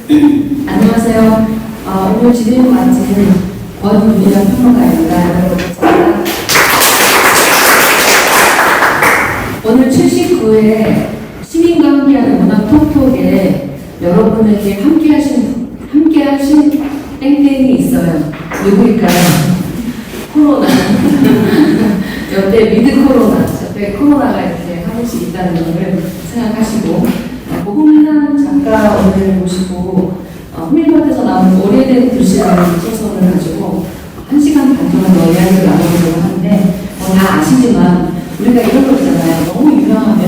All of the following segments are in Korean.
안녕하세요. 오늘 진행을 맡은 권윤희란 평론가입니다. 오늘 79회 시민과 함께하는 문학 톡톡에 여러분에게 함께하신 땡땡이 있어요. 누구일까요? 코로나. 옆에 미드 코로나, 옆에 코로나가 이렇게 한 번씩 있다는 것을 생각하시고, 고금란 작가 오늘 모시고 후밀밭에서 나온 오래된 글씨라는 소설을 가지고 1시간 반 동안 이야기를 나눠보려고 하는데 다 아시지만 우리가 이런 거 있잖아요. 너무 유명하면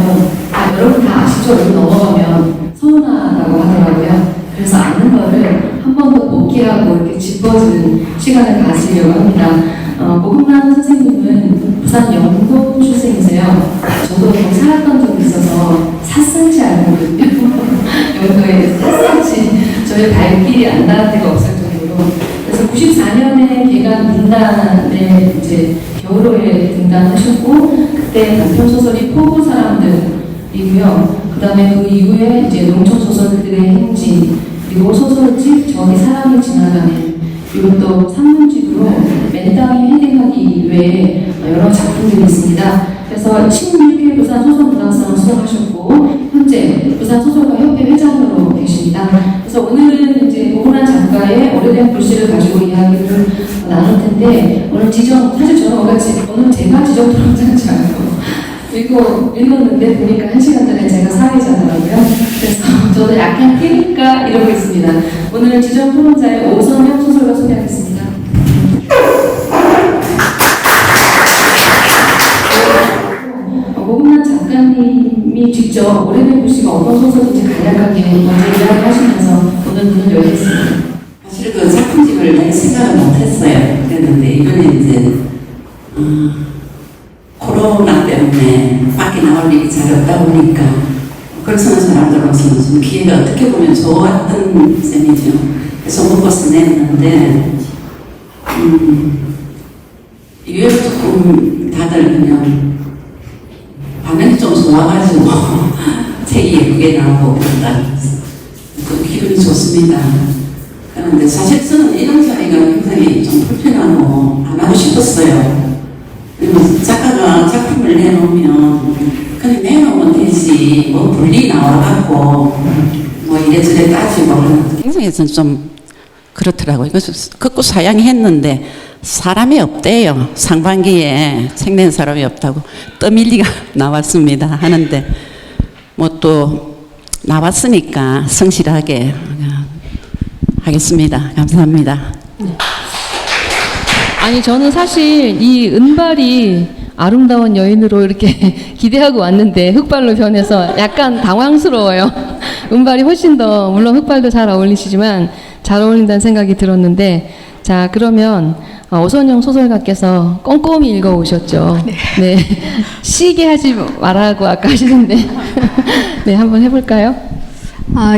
여러분 다 아시죠? 이거 넘어가면 서운하다고 하더라고요. 그래서 아는 거를 한 번 더 복기하고 이렇게 짚어주는 시간을 가지려고 합니다. 고금란 선생님은 부산 영도 출생이세요. 저도 거기 살았던 적이 있어서 샅샅이 알거든요. 영도에 샅샅이 저희 발길이 안 닿을 데가 없을 정도로. 그래서 94년에 개간 문단에 이제 겨울호에 등단하셨고 그때 단편 소설이 포구 사람들이고요. 그 다음에 그 이후에 이제 농촌 소설 그들의 행진, 그리고 소설집 저기 사람이 지나가는, 그리고 또 산문집으로 맨 땅에 헤딩하기 외에 여러 작품들이 있습니다. 그래서 16회 부산 소설문학상을 수상하셨고 현재 부산 소설가 협회 회장으로 계십니다. 그래서 오늘은 이제 고금란 작가의 오래된 글씨를 가지고 이야기를 나눌 텐데, 오늘 사실 저는 오늘 제가 지정 토론자인지 알고 읽었는데 보니까 1시간 전에 제가 사회자더라고요. 그래서 저도 약간 끼니까 이러고 있습니다. 오늘 지정 토론자의 오선영 소설가 소개하겠습니다. 고금란 작가님이 직접 오래된 글씨가 어떤 소설인지 간략하게 먼저 이야기하시면서 오늘 문을 열겠습니다. 사실 그 작품집을 낼 생각을 못했어요. 그랬는데 이번에 이제 코로나 때문에 밖에 나올 일이 잘 없다 보니까 글 쓰는 사람들로서는 좀 기회가 어떻게 보면 좋았던 셈이죠. 그래서 먹고서 냈는데 이게 조금 다들 그냥 반응이 좀 좋아가지고 책이 예쁘게 나오고 그런다. 그 기분이 좋습니다. 그런데 사실 저는 이런 자리가 굉장히 좀 불편하고 안 하고 싶었어요. 그리고 작가가 작품을 내놓으면 그냥 내놓으면 되지 뭐 분리 나와갖고 뭐 이래저래 따지고 굉장히 좀 그렇더라고요. 그래서 극구 사양이 했는데 사람이 없대요. 상반기에 책 낸 사람이 없다고 떠밀리가 나왔습니다 하는데 뭐 또 나왔으니까 성실하게 하겠습니다. 감사합니다. 네. 아니 저는 사실 이 은발이 아름다운 여인으로 이렇게 기대하고 왔는데 흑발로 변해서 약간 당황스러워요. 은발이 훨씬 더, 물론 흑발도 잘 어울리시지만 잘 어울린다는 생각이 들었는데, 자 그러면 오선영 소설가께서 꼼꼼히 읽어오셨죠. 네. 쉬게 하지 말라고 아까 하시는데 네, 한번 해볼까요?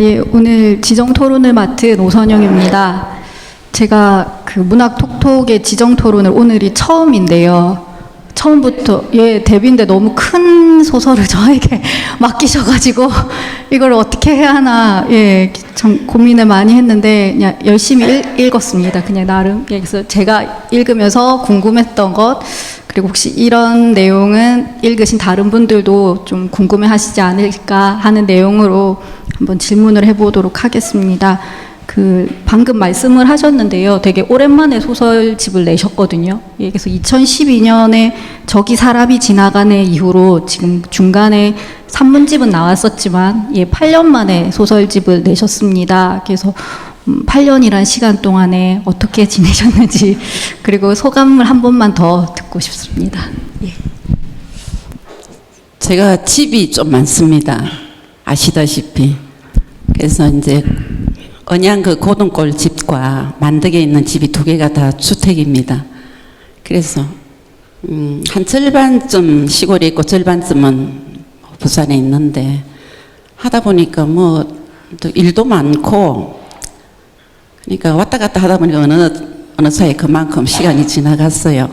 예, 오늘 지정 토론을 맡은 오선영입니다. 제가 그 문학 톡톡의 지정 토론을 오늘이 처음인데요. 처음부터 데뷔인데 너무 큰 소설을 저에게 맡기셔가지고 이걸 어떻게 해야 하나 참 고민을 많이 했는데 그냥 열심히 읽었습니다. 그냥 나름. 그래서 제가 읽으면서 궁금했던 것, 그리고 혹시 이런 내용은 읽으신 다른 분들도 좀 궁금해하시지 않을까 하는 내용으로 한번 질문을 해보도록 하겠습니다. 방금 말씀을 하셨는데요. 되게 오랜만에 소설집을 내셨거든요. 그래서 2012년에 저기 사람이 지나가네 이후로 지금 중간에 산문집은 나왔었지만 8년 만에 소설집을 내셨습니다. 그래서 8년이란 시간 동안에 어떻게 지내셨는지 그리고 소감을 한 번만 더 듣고 싶습니다. 제가 집이 좀 많습니다. 아시다시피. 그래서 이제 언양 그 고등골 집과 만덕에 있는 집이 2개가 다 주택입니다. 그래서 한 절반쯤 시골에 있고 절반쯤은 부산에 있는데 하다 보니까 뭐 또 일도 많고 그러니까 왔다 갔다 하다 보니까 어느 사이에 그만큼 시간이 지나갔어요.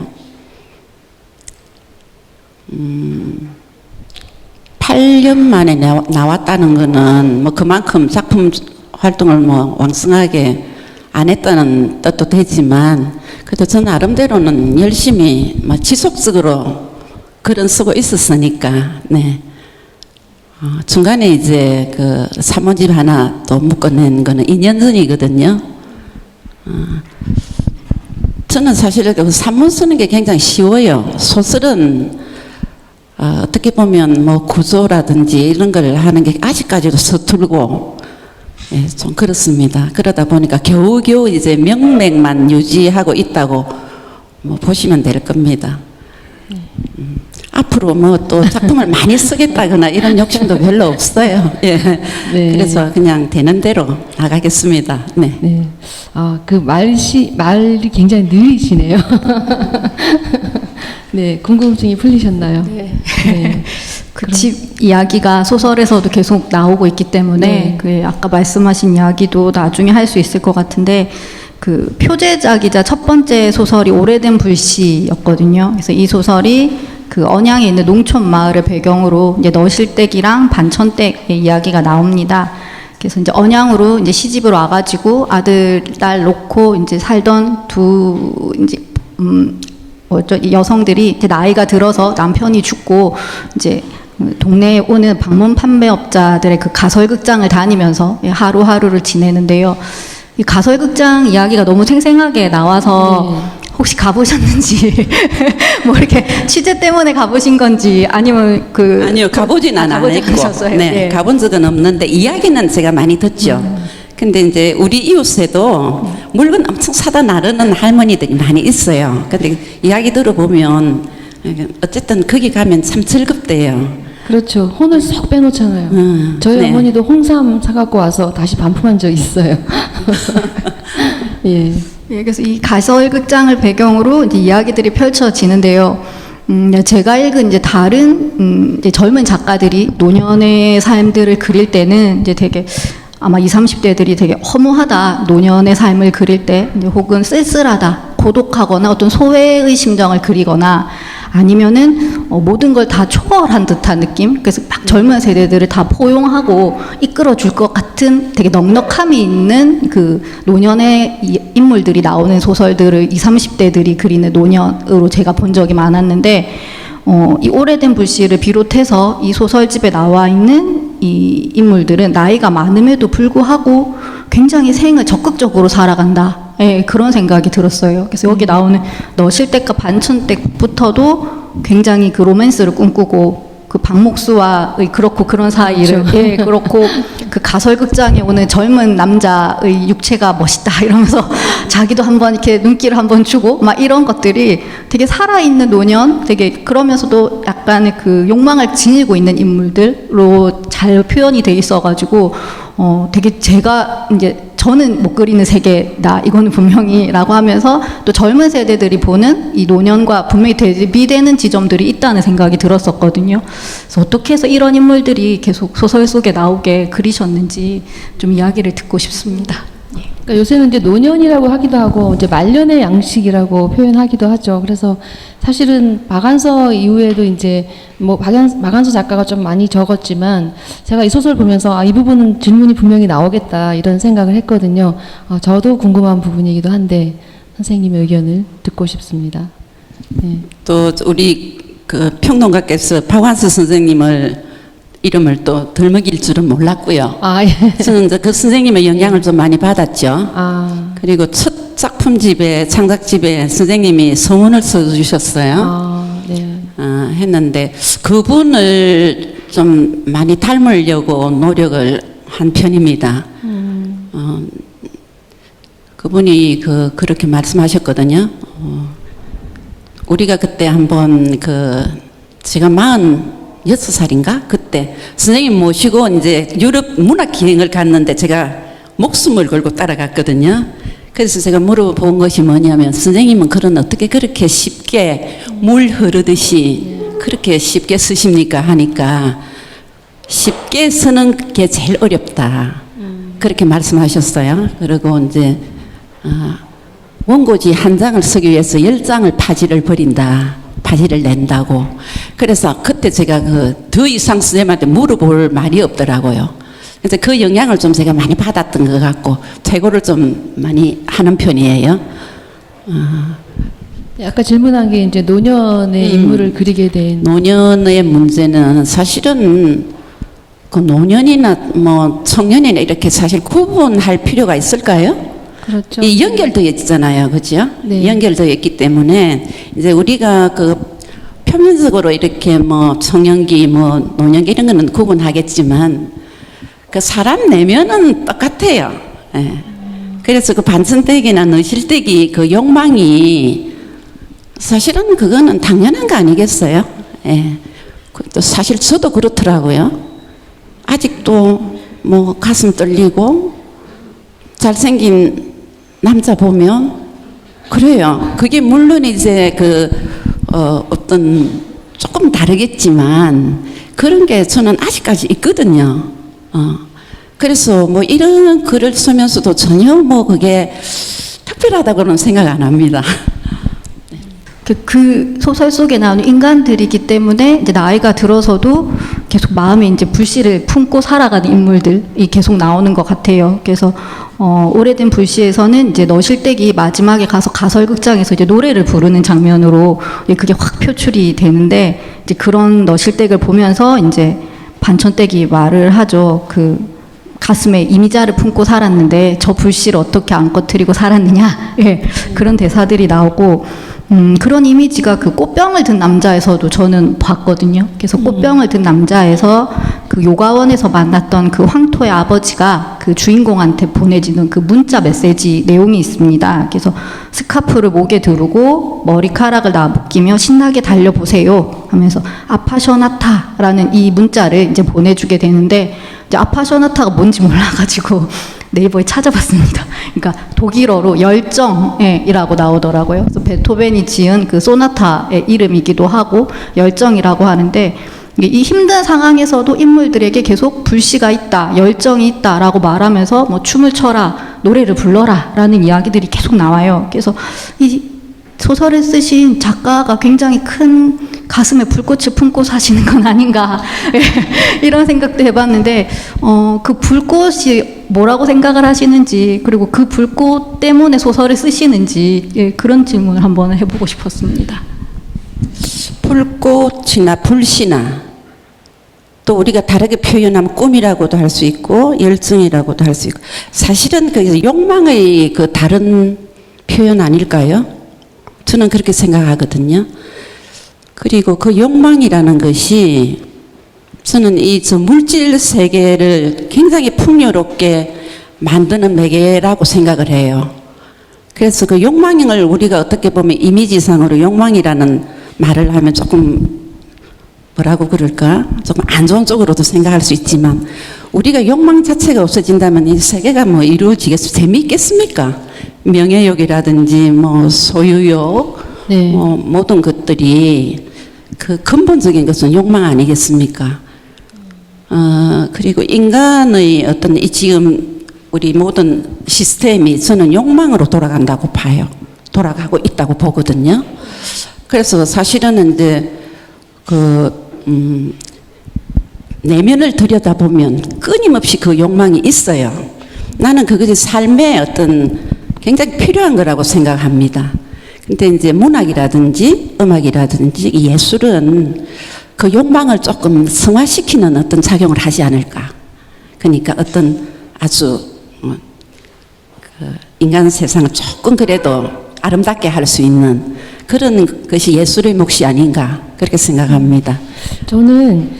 8년 만에 나왔다는 거는 뭐 그만큼 작품 활동을 뭐 왕성하게 안 했다는 뜻도 되지만 그래도 저 나름대로는 열심히 뭐 지속적으로 글은 쓰고 있었으니까 네. 중간에 이제 그 산문집 하나 또 묶어낸 거는 2년 전이거든요. 저는 사실 그 산문 쓰는 게 굉장히 쉬워요. 소설은 어떻게 보면 뭐 구조라든지 이런 걸 하는 게 아직까지도 서툴고 예, 좀 그렇습니다. 그러다 보니까 겨우겨우 이제 명맥만 유지하고 있다고 뭐 보시면 될 겁니다. 앞으로 뭐 또 작품을 많이 쓰겠다거나 이런 욕심도 별로 없어요. 예. 네. 그래서 그냥 되는 대로 나가겠습니다. 네. 네. 그 말이 굉장히 느리시네요. 네, 궁금증이 풀리셨나요? 네. 네. 그 집 이야기가 소설에서도 계속 나오고 있기 때문에 네. 그 아까 말씀하신 이야기도 나중에 할 수 있을 것 같은데 그 표제작이자 첫 번째 소설이 오래된 불씨였거든요. 그래서 이 소설이 그 언양에 있는 농촌 마을을 배경으로 이제 너실댁이랑 반천댁의 이야기가 나옵니다. 그래서 이제 언양으로 이제 시집을 와가지고 아들, 딸 놓고 이제 살던 두 이제 이 여성들이 이제 나이가 들어서 남편이 죽고 이제 동네에 오는 방문 판매업자들의 그 가설극장을 다니면서 하루하루를 지내는데요. 이 가설극장 이야기가 너무 생생하게 나와서 혹시 가보셨는지 뭐 이렇게 취재 때문에 가보신 건지 아니면 아니요 가보진 않았고 않으셨어요? 네, 네. 가본 적은 없는데 이야기는 제가 많이 듣죠. 근데 이제 우리 이웃에도 물건 엄청 사다 나르는 할머니들이 많이 있어요. 근데 이야기 들어보면 어쨌든 거기 가면 참 즐겁대요. 그렇죠. 혼을 쏙 빼놓잖아요. 저희 네. 어머니도 홍삼 사갖고 와서 다시 반품한 적 있어요. 예. 예, 그래서 이 가설극장을 배경으로 이제 이야기들이 펼쳐지는데요. 제가 읽은 이제 다른 이제 젊은 작가들이 노년의 삶들을 그릴 때는 이제 되게 아마 20, 30대들이 되게 허무하다 노년의 삶을 그릴 때 이제 혹은 쓸쓸하다 고독하거나 어떤 소외의 심정을 그리거나 아니면은 모든 걸 다 초월한 듯한 느낌. 그래서 막 젊은 세대들을 다 포용하고 이끌어 줄 것 같은 되게 넉넉함이 있는 그 노년의 인물들이 나오는 소설들을 20, 30대들이 그리는 노년으로 제가 본 적이 많았는데 이 오래된 불씨를 비롯해서 이 소설집에 나와 있는 이 인물들은 나이가 많음에도 불구하고 굉장히 생을 적극적으로 살아간다. 예, 그런 생각이 들었어요. 그래서 여기 나오는 너실댁과 반천댁부터도 굉장히 그 로맨스를 꿈꾸고 그 박목수와의 그렇고 그런 사이를 그렇죠. 예, 그렇고 그 가설극장에 오는 젊은 남자의 육체가 멋있다 이러면서 자기도 한번 이렇게 눈길을 한번 주고 막 이런 것들이 되게 살아있는 노년 되게 그러면서도 약간의 그 욕망을 지니고 있는 인물들로 잘 표현이 돼 있어가지고 되게 제가 이제 저는 못 그리는 세계다 이거는 분명히라고 하면서 또 젊은 세대들이 보는 이 노년과 분명히 대비되는 지점들이 있다는 생각이 들었었거든요. 그래서 어떻게 해서 이런 인물들이 계속 소설 속에 나오게 그리셨는지 좀 이야기를 듣고 싶습니다. 그러니까 요새는 이제 노년이라고 하기도 하고 이제 말년의 양식이라고 표현하기도 하죠. 그래서 사실은 박안서 이후에도 이제 뭐 박안서 작가가 좀 많이 적었지만 제가 이 소설 보면서 이 부분은 질문이 분명히 나오겠다 이런 생각을 했거든요. 저도 궁금한 부분이기도 한데 선생님의 의견을 듣고 싶습니다. 네. 또 우리 그 평론가께서 박완서 선생님을 이름을 또 덜먹일 줄은 몰랐고요. 예. 저는 이제 그 선생님의 영향을 좀 많이 받았죠. 그리고 첫 작품집에 창작집에 선생님이 서문을 써주셨어요. 네. 했는데 그분을 좀 많이 닮으려고 노력을 한 편입니다. 그분이 그렇게 말씀하셨거든요. 우리가 그때 한번 제가 46살인가? 그때 선생님 모시고 이제 유럽 문학 기행을 갔는데 제가 목숨을 걸고 따라갔거든요. 그래서 제가 물어본 것이 뭐냐면 선생님은 글은 어떻게 그렇게 쉽게 물 흐르듯이 그렇게 쉽게 쓰십니까? 하니까 쉽게 쓰는 게 제일 어렵다. 그렇게 말씀하셨어요. 그리고 이제 원고지 한 장을 쓰기 위해서 10장을 파지를 버린다. 파지를 낸다고. 그래서 그때 제가 더 이상 선생님한테 물어볼 말이 없더라고요. 그래서 그 영향을 좀 제가 많이 받았던 것 같고 퇴고를 좀 많이 하는 편이에요. 아까 질문한 게 이제 노년의 인물을 그리게 된 노년의 문제는 사실은 그 노년이나 뭐 청년이나 이렇게 사실 구분할 필요가 있을까요? 그렇죠. 이 연결되어 있잖아요, 그죠? 네. 연결되어 있기 때문에 이제 우리가 그 표면적으로 이렇게 뭐 청년기, 뭐 노년기 이런 거는 구분하겠지만 그 사람 내면은 똑같아요. 예. 그래서 그 반천대기나 너실대기 그 욕망이 사실은 그거는 당연한 거 아니겠어요? 예. 또 사실 저도 그렇더라고요. 아직도 뭐 가슴 떨리고 잘생긴 남자 보면 그래요. 그게 물론 이제 그 어떤 조금 다르겠지만 그런 게 저는 아직까지 있거든요. 그래서 뭐 이런 글을 쓰면서도 전혀 뭐 그게 특별하다고는 생각 안 합니다. 그 소설 속에 나오는 인간들이기 때문에 이제 나이가 들어서도 계속 마음에 이제 불씨를 품고 살아가는 인물들이 계속 나오는 것 같아요. 그래서 오래된 불씨에서는 이제 너실댁이 마지막에 가서 가설극장에서 이제 노래를 부르는 장면으로 그게 확 표출이 되는데 이제 그런 너실댁을 보면서 이제 반천댁이 말을 하죠. 그 가슴에 이미자를 품고 살았는데 저 불씨를 어떻게 안 꺼뜨리고 살았느냐. 예, 그런 대사들이 나오고 그런 이미지가 그 꽃병을 든 남자에서도 저는 봤거든요. 그래서 꽃병을 든 남자에서 그 요가원에서 만났던 그 황토의 아버지가 그 주인공한테 보내지는 그 문자 메시지 내용이 있습니다. 그래서 스카프를 목에 두르고 머리카락을 나부끼며 신나게 달려보세요 하면서 아파셔나타라는 이 문자를 이제 보내주게 되는데 이제 아파셔나타가 뭔지 몰라가지고 네이버에 찾아봤습니다. 그러니까 독일어로 열정이라고 나오더라고요. 그래서 베토벤이 지은 그 소나타의 이름이기도 하고 열정이라고 하는데 이 힘든 상황에서도 인물들에게 계속 불씨가 있다, 열정이 있다라고 말하면서 뭐 춤을 춰라, 노래를 불러라라는 이야기들이 계속 나와요. 그래서 이 소설을 쓰신 작가가 굉장히 큰 가슴에 불꽃을 품고 사시는 건 아닌가 이런 생각도 해봤는데 그 불꽃이 뭐라고 생각을 하시는지 그리고 그 불꽃 때문에 소설을 쓰시는지 그런 질문을 한번 해보고 싶었습니다. 불꽃이나 불씨나 또 우리가 다르게 표현하면 꿈이라고도 할 수 있고 열정이라고도 할 수 있고 사실은 그 욕망의 그 다른 표현 아닐까요? 저는 그렇게 생각하거든요. 그리고 그 욕망이라는 것이 저는 이 저 물질 세계를 굉장히 풍요롭게 만드는 매개라고 생각을 해요. 그래서 그 욕망을 우리가 어떻게 보면 이미지상으로 욕망이라는 말을 하면 조금 뭐라고 그럴까? 조금 안 좋은 쪽으로도 생각할 수 있지만 우리가 욕망 자체가 없어진다면 이 세계가 뭐 이루어지겠습니까? 재미있겠습니까? 명예욕이라든지 뭐 소유욕 네. 모든 것들이 그 근본적인 것은 욕망 아니겠습니까? 그리고 인간의 어떤 이 지금 우리 모든 시스템이 저는 욕망으로 돌아간다고 봐요. 돌아가고 있다고 보거든요. 그래서 사실은 이제 내면을 들여다보면 끊임없이 그 욕망이 있어요. 나는 그것이 삶의 어떤 굉장히 필요한 거라고 생각합니다. 근데 이제 문학이라든지 음악이라든지 예술은 그 욕망을 조금 승화시키는 어떤 작용을 하지 않을까. 그러니까 어떤 아주 인간 세상을 조금 그래도 아름답게 할 수 있는 그런 것이 예술의 몫이 아닌가 그렇게 생각합니다. 저는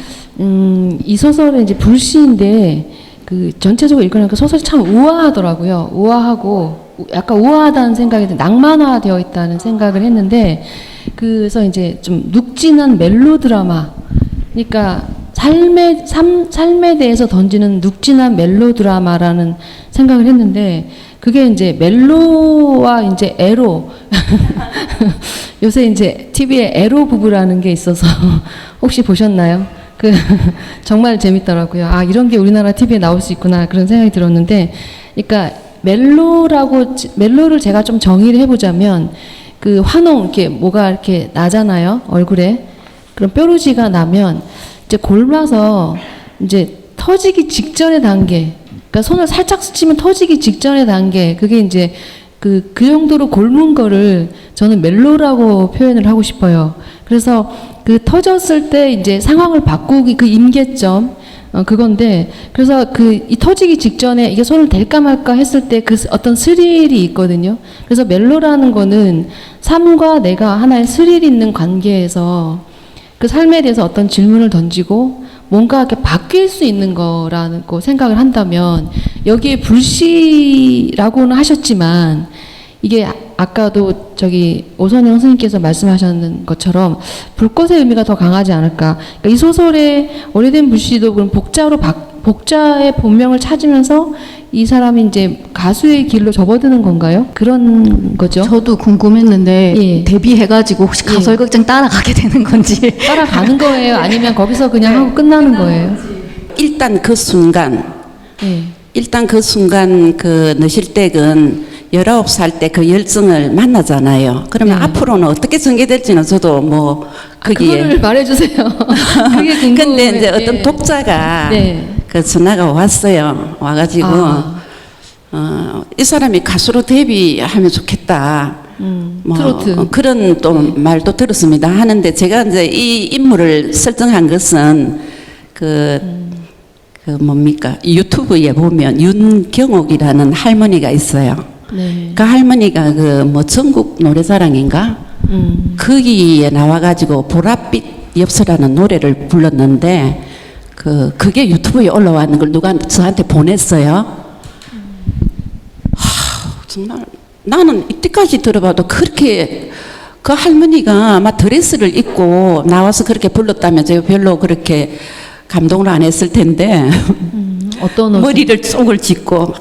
이 소설은 이제 불시인데 그 전체적으로 읽으니까 소설이 참 우아하더라고요. 우아하고 약간 우아하다는 생각이 낭만화되어 있다는 생각을 했는데 그래서 이제 좀 눅진한 멜로드라마 그러니까 삶에 대해서 던지는 눅진한 멜로드라마라는 생각을 했는데 그게 이제 멜로와 이제 에로 요새 이제 TV에 에로 부부라는 게 있어서 혹시 보셨나요? 그 정말 재밌더라고요. 아 이런 게 우리나라 TV에 나올 수 있구나 그런 생각이 들었는데, 그러니까 멜로를 제가 좀 정의를 해보자면 그 환홍 이렇게 뭐가 이렇게 나잖아요 얼굴에. 그럼 뾰루지가 나면 이제 골라서 이제 더 터지기 직전의 단계, 그러니까 손을 살짝 스치면 터지기 직전의 단계, 그게 이제 그 정도로 곪은 거를 저는 멜로라고 표현을 하고 싶어요. 그래서 그 터졌을 때 이제 상황을 바꾸기, 그 임계점, 그건데, 그래서 이 터지기 직전에 이게 손을 댈까 말까 했을 때 그 어떤 스릴이 있거든요. 그래서 멜로라는 거는 삶과 내가 하나의 스릴이 있는 관계에서 그 삶에 대해서 어떤 질문을 던지고 뭔가 이렇게 바뀔 수 있는 거라고 생각을 한다면, 여기에 불씨라고는 하셨지만 이게 아까도 오선영 선생님께서 말씀하셨는 것처럼 불꽃의 의미가 더 강하지 않을까. 그러니까 이 소설의 오래된 불씨도 그럼 복자의 본명을 찾으면서 이 사람이 이제 가수의 길로 접어드는 건가요? 그런 거죠? 저도 궁금했는데 예. 데뷔해가지고 혹시 가설극장 따라가게 되는 건지. 따라가는 거예요? 아니면 거기서 그냥 하고 끝나는 거예요? 일단 그 순간 예. 그 너실댁은 19살 때 그 열정을 만나잖아요. 그러면 네. 앞으로는 어떻게 전개될지는 저도 뭐 거기에. 그거를 말해주세요. 그게 궁금해. 근데 이제 어떤 예. 독자가 네. 그 전화가 왔어요. 와가지고 이 사람이 가수로 데뷔하면 좋겠다. 뭐 트로트. 그런 또 말도 들었습니다. 하는데 제가 이제 이 인물을 설정한 것은 그 뭡니까 유튜브에 보면 윤경옥이라는 할머니가 있어요. 네. 그 할머니가 그 뭐 전국 노래자랑인가 거기에 나와가지고 보랏빛 엽서라는 노래를 불렀는데 그게 유튜브에 올라왔는 걸 누가 저한테 보냈어요. 정말 나는 이때까지 들어봐도 그렇게 그 할머니가 막 드레스를 입고 나와서 그렇게 불렀다면 제가 별로 그렇게 감동을 안 했을 텐데 어떤 옷? 머리를 쪽을 짚고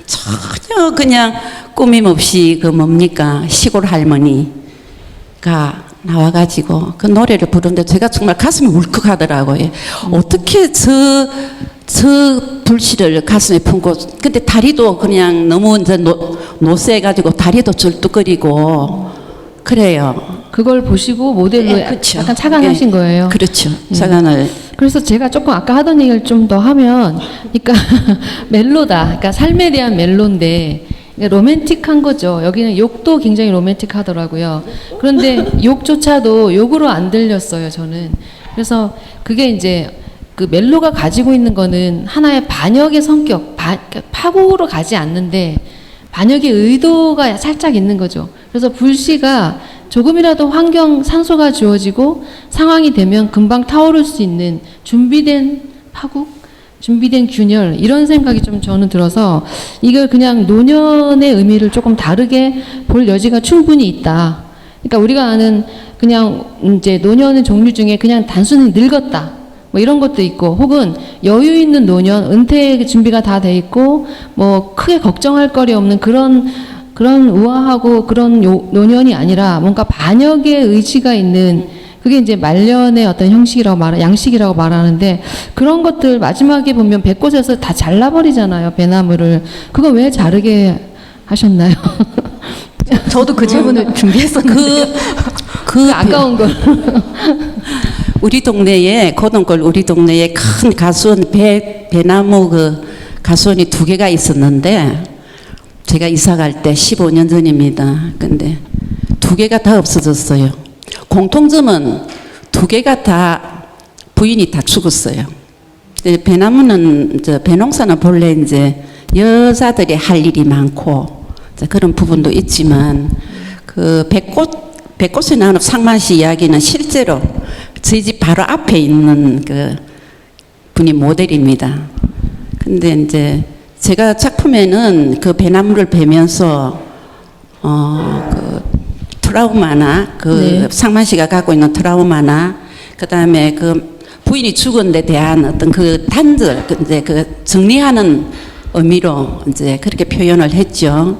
전혀 그냥 꾸밈 없이 그 뭡니까 시골 할머니가 나와가지고 그 노래를 부르는데 제가 정말 가슴이 울컥하더라고요. 어떻게 저 불씨를 가슴에 품고 근데 다리도 그냥 너무 이제 노쇠해가지고 다리도 절뚝거리고 그래요. 그걸 보시고 모델로 그렇죠. 약간 착안하신 거예요. 그렇죠. 착안을. 그래서 제가 조금 아까 하던 얘기를 좀 더 하면, 그러니까 멜로다. 그러니까 삶에 대한 멜로인데 그러니까 로맨틱한 거죠. 여기는 욕도 굉장히 로맨틱하더라고요. 그런데 욕조차도 욕으로 안 들렸어요, 저는. 그래서 그게 이제 그 멜로가 가지고 있는 거는 하나의 반역의 성격, 그러니까 파국으로 가지 않는데 반역의 의도가 살짝 있는 거죠. 그래서 불씨가 조금이라도 산소가 주어지고 상황이 되면 금방 타오를 수 있는 준비된 파국, 준비된 균열, 이런 생각이 좀 저는 들어서 이걸 그냥 노년의 의미를 조금 다르게 볼 여지가 충분히 있다. 그러니까 우리가 아는 그냥 이제 노년의 종류 중에 그냥 단순히 늙었다. 뭐 이런 것도 있고, 혹은 여유 있는 노년, 은퇴 준비가 다 돼 있고, 뭐 크게 걱정할 거리 없는 그런 우아하고 그런 노년이 아니라 뭔가 반역의 의지가 있는, 그게 이제 말년의 어떤 양식이라고 말하는데, 그런 것들 마지막에 보면 배꽃에서 다 잘라버리잖아요, 배나무를. 그거 왜 자르게 하셨나요? 저도 그 질문을 준비했었는데. 그 아까운 걸. 우리 동네에 고등골 우리 동네에 큰 가수원 배나무 그 가수원이 2개가 있었는데 제가 이사 갈 때 15년 전입니다. 근데 2개가 다 없어졌어요. 공통점은 2개가 다 부인이 다 죽었어요. 배나무는 배농사는 본래 이제 여자들이 할 일이 많고 그런 부분도 있지만 그 배꽃에 나오는 상만씨 이야기는 실제로 저희 집 바로 앞에 있는 그 분이 모델입니다. 근데 이제 제가 작품에는 그 배나무를 베면서 그 트라우마나 그 상만씨가 갖고 있는 트라우마나 그다음에 그 부인이 죽은 데 대한 어떤 그 단절 이제 그 정리하는 의미로 이제 그렇게 표현을 했죠.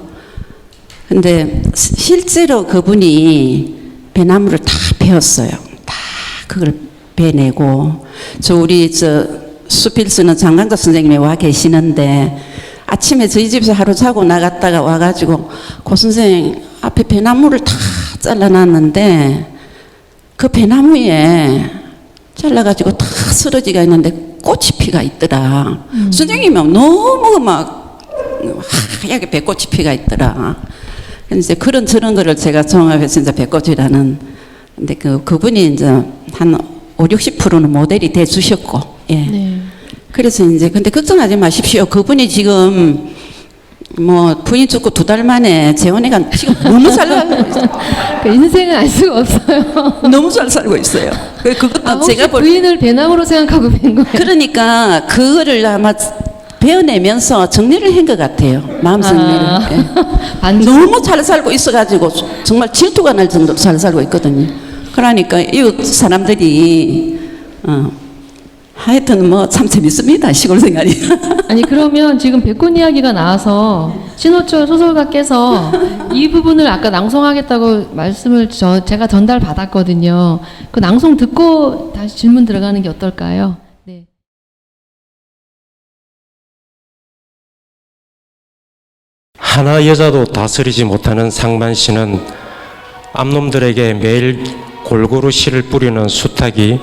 근데 실제로 그분이 배나무를 다 베었어요. 다 그걸 베내고 우리 수필쓰는 장강덕 선생님이 와 계시는데 아침에 저희 집에서 하루 자고 나갔다가 와가지고 고 선생 앞에 배나무를 다 잘라놨는데 그 배나무에 잘라가지고 다 쓰러지가 있는데 꽃이 피가 있더라. 선생님이 너무 막 하얗게 배꽃이 피가 있더라. 이제 그런 저런 거를 제가 종합해서 이제 배꽃이라는, 근데 그분이 이제 한 50-60%는 모델이 돼 주셨고, 예. 네. 그래서 이제 근데 걱정하지 마십시오. 그분이 지금 뭐 부인 죽고 2달 만에 재혼이가 지금 너무 잘 살고 있어요. 그 인생을 알 수가 없어요. 너무 잘 살고 있어요. 그것도 혹시 제가 볼 부인을 배낭으로 생각하고 뵌 거예요? 그러니까 그거를 아마 배워내면서 정리를 한 것 같아요. 마음 정리를. 예. 반전. 너무 잘 살고 있어가지고 정말 질투가 날 정도로 잘 살고 있거든요. 그러니까 이웃 사람들이 하여튼 뭐 참 재밌습니다. 시골 생활이. 아니 그러면 지금 백혼 이야기가 나와서 신호철 소설가께서 이 부분을 아까 낭송하겠다고 말씀을 제가 전달 받았거든요. 그 낭송 듣고 다시 질문 들어가는 게 어떨까요? 네. 하나 여자도 다스리지 못하는 상만 씨는 암놈들에게 매일 골고루 씨를 뿌리는 수탉이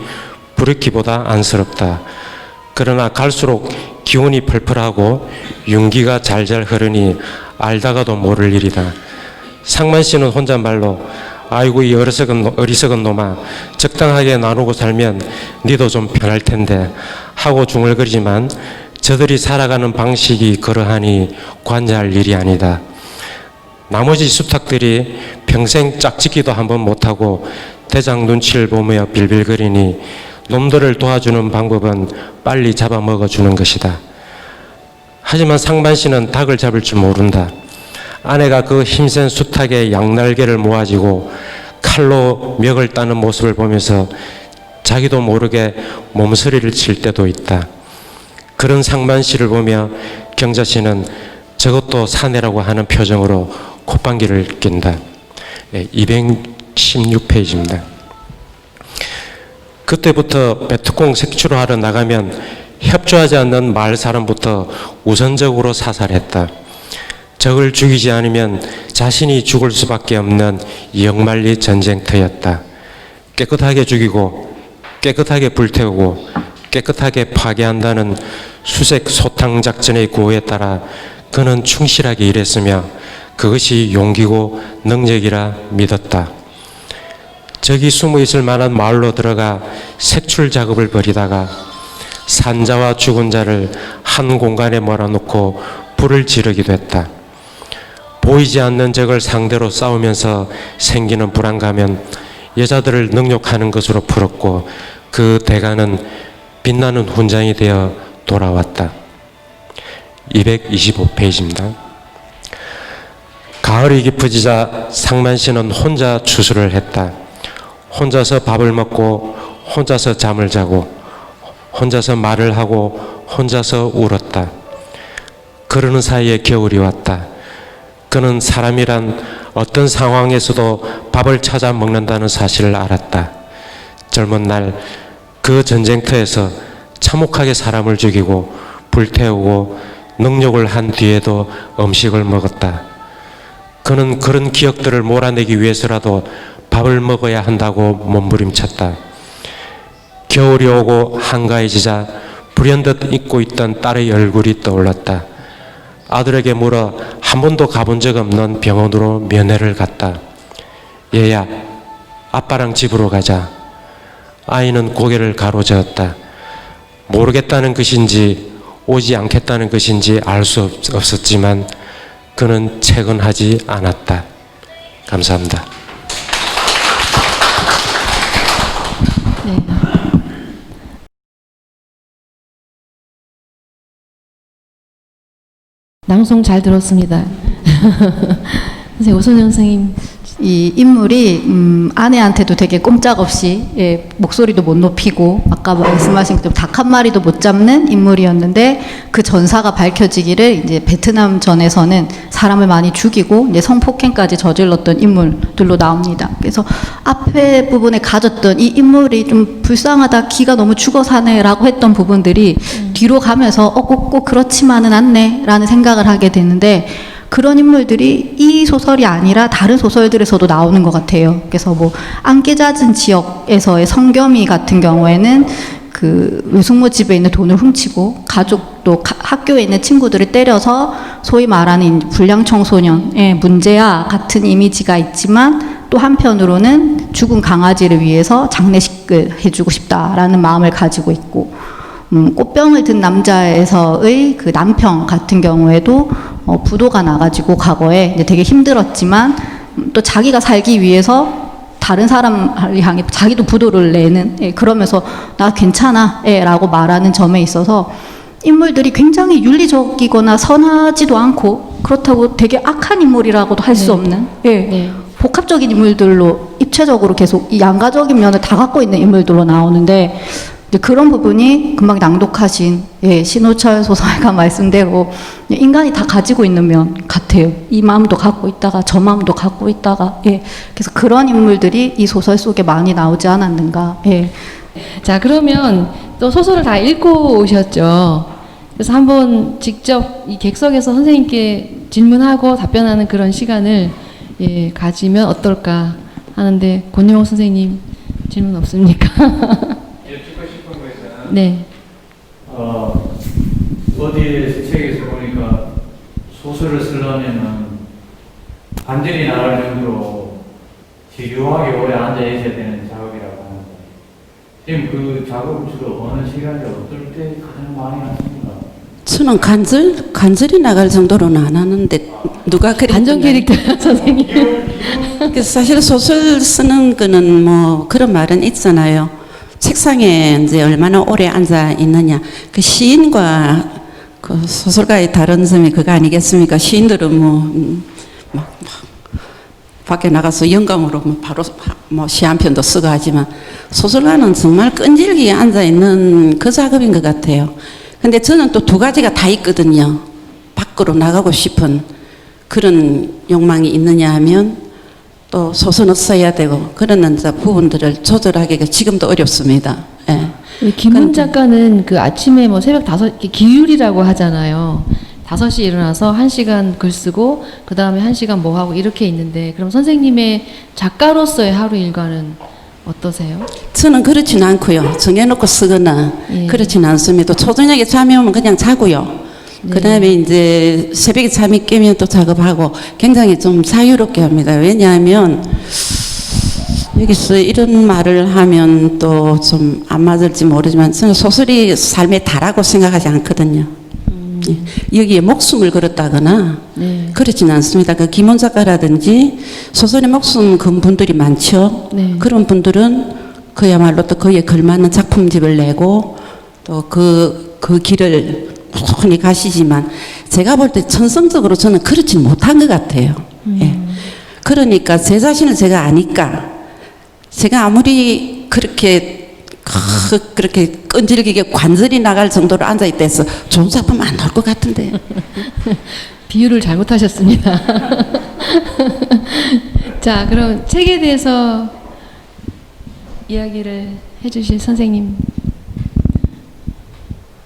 부르키보다 안쓰럽다. 그러나 갈수록 기운이 펄펄하고 윤기가 잘잘 흐르니 알다가도 모를 일이다. 상만 씨는 혼잣말로 아이고 이 어리석은 놈아, 적당하게 나누고 살면 니도 좀 편할 텐데 하고 중얼거리지만 저들이 살아가는 방식이 그러하니 관여할 일이 아니다. 나머지 수탉들이 평생 짝짓기도 한번 못하고 대장 눈치를 보며 빌빌거리니 놈들을 도와주는 방법은 빨리 잡아먹어주는 것이다. 하지만 상만 씨는 닭을 잡을 줄 모른다. 아내가 그 힘센 수탉의 양날개를 모아지고 칼로 멱을 따는 모습을 보면서 자기도 모르게 몸서리를 칠 때도 있다. 그런 상만 씨를 보며 경자 씨는 저것도 사내라고 하는 표정으로 콧방귀를 낀다. 216페이지입니다. 그때부터 베트콩 색출을 하러 나가면 협조하지 않는 마을 사람부터 우선적으로 사살했다. 적을 죽이지 않으면 자신이 죽을 수밖에 없는 영만리 전쟁터였다. 깨끗하게 죽이고 깨끗하게 불태우고 깨끗하게 파괴한다는 수색 소탕 작전의 구호에 따라 그는 충실하게 일했으며 그것이 용기고 능력이라 믿었다. 적이 숨어 있을 만한 마을로 들어가 색출 작업을 벌이다가 산자와 죽은 자를 한 공간에 몰아놓고 불을 지르기도 했다. 보이지 않는 적을 상대로 싸우면서 생기는 불안감은 여자들을 능욕하는 것으로 풀었고 그 대가는 빛나는 훈장이 되어 돌아왔다. 225페이지입니다. 가을이 깊어지자 상만 씨는 혼자 추수를 했다. 혼자서 밥을 먹고 혼자서 잠을 자고 혼자서 말을 하고 혼자서 울었다. 그러는 사이에 겨울이 왔다. 그는 사람이란 어떤 상황에서도 밥을 찾아 먹는다는 사실을 알았다. 젊은 날 그 전쟁터에서 참혹하게 사람을 죽이고 불태우고 능욕을 한 뒤에도 음식을 먹었다. 그는 그런 기억들을 몰아내기 위해서라도 밥을 먹어야 한다고 몸부림쳤다. 겨울이 오고 한가해지자 불현듯 잊고 있던 딸의 얼굴이 떠올랐다. 아들에게 물어 한 번도 가본 적 없는 병원으로 면회를 갔다. 얘야, 아빠랑 집으로 가자. 아이는 고개를 가로저었다. 모르겠다는 것인지 오지 않겠다는 것인지 알 수 없었지만 그는 채근하지 않았다. 감사합니다. 네. 낭송 잘 들었습니다. 선생님, 오선영 선생님. 이 인물이 아내한테도 되게 꼼짝없이 목소리도 못 높이고 아까 말씀하신 것처럼 닭 한 마리도 못 잡는 인물이었는데 그 전사가 밝혀지기를 이제 베트남 전에서는 사람을 많이 죽이고 이제 성폭행까지 저질렀던 인물들로 나옵니다. 그래서 앞에 부분에 가졌던 이 인물이 좀 불쌍하다, 기가 너무 죽어 사네라고 했던 부분들이 뒤로 가면서 꼭 그렇지만은 않네라는 생각을 하게 되는데. 그런 인물들이 이 소설이 아니라 다른 소설들에서도 나오는 것 같아요. 그래서 뭐 안개 잦은 지역에서의 성겸이 같은 경우에는 그 외숙모 집에 있는 돈을 훔치고 가족도 학교에 있는 친구들을 때려서 소위 말하는 불량 청소년의 문제와 같은 이미지가 있지만 또 한편으로는 죽은 강아지를 위해서 장례식을 해주고 싶다라는 마음을 가지고 있고 꽃병을 든 남자에서의 그 남편 같은 경우에도 부도가 나가지고 과거에 이제 되게 힘들었지만 또 자기가 살기 위해서 다른 사람을 향해 자기도 부도를 내는 그러면서 나 괜찮아 라고 말하는 점에 있어서 인물들이 굉장히 윤리적이거나 선하지도 않고 그렇다고 되게 악한 인물이라고도 할 수 없는 복합적인 인물들로 입체적으로 계속 이 양가적인 면을 다 갖고 있는 인물들로 나오는데 이제 그런 부분이 금방 낭독하신 신호철 소설가 말씀대로 인간이 다 가지고 있는 면 같아요. 이 마음도 갖고 있다가 저 마음도 갖고 있다가 그래서 그런 인물들이 이 소설 속에 많이 나오지 않았는가. 자, 그러면 또 소설을 다 읽고 오셨죠. 그래서 한번 직접 이 객석에서 선생님께 질문하고 답변하는 그런 시간을 가지면 어떨까 하는데 권영옥 선생님 질문 없습니까? 여쭙고 싶은 것은 네. 어디 책에서 보니까 소설을 쓰려면은 반절이 나갈 정도로 지루하게 오래 앉아 있어야 되는 작업이라고 하는데 지금 그 작업을 주로 어느 시간에 어떨 때 가장 많이 하십니까? 저는 간절히 나갈 정도로는 안 하는데 누가 그랬 반전 캐릭터 선생님. 그래서 사실 소설 쓰는 거는 뭐 그런 말은 있잖아요. 책상에 이제 얼마나 오래 앉아 있느냐. 그 시인과 그 소설가의 다른 점이 그거 아니겠습니까? 시인들은 밖에 나가서 영감으로 바로 시 한 편도 쓰고 하지만 소설가는 정말 끈질기게 앉아 있는 그 작업인 것 같아요. 근데 저는 또 두 가지가 다 있거든요. 밖으로 나가고 싶은 그런 욕망이 있느냐 하면 또 소설을 써야 되고 그런 부분들을 조절하기가 지금도 어렵습니다. 김훈 작가는 그 아침에 뭐 새벽 5시 기율이라고 하잖아요. 5시에 일어나서 1시간 글 쓰고 그 다음에 1시간 뭐 하고 이렇게 있는데 그럼 선생님의 작가로서의 하루 일과는 어떠세요? 저는 그렇지는 않고요. 정해놓고 쓰거나 그렇지는 않습니다. 초저녁에 잠이 오면 그냥 자고요. 그 다음에 이제 새벽에 잠이 깨면 또 작업하고 굉장히 좀 자유롭게 합니다. 왜냐하면 여기서 이런 말을 하면 또 좀 안 맞을지 모르지만 저는 소설이 삶의 다라고 생각하지 않거든요. 여기에 목숨을 걸었다거나 그렇지는 않습니다. 그 김원 작가라든지 소설에 목숨 건 분들이 많죠. 그런 분들은 그야말로 또 그에 걸맞는 작품집을 내고 또 그 길을 꾸준히 가시지만 제가 볼 때 천성적으로 저는 그렇지 못한 것 같아요. 그러니까 제 자신을 제가 아니까 제가 아무리 그렇게 끈질기게 관절이 나갈 정도로 앉아있다 해서 좋은 작품 안 나올 것 같은데. 비유를 잘못하셨습니다. 자, 그럼 책에 대해서 이야기를 해주실 선생님.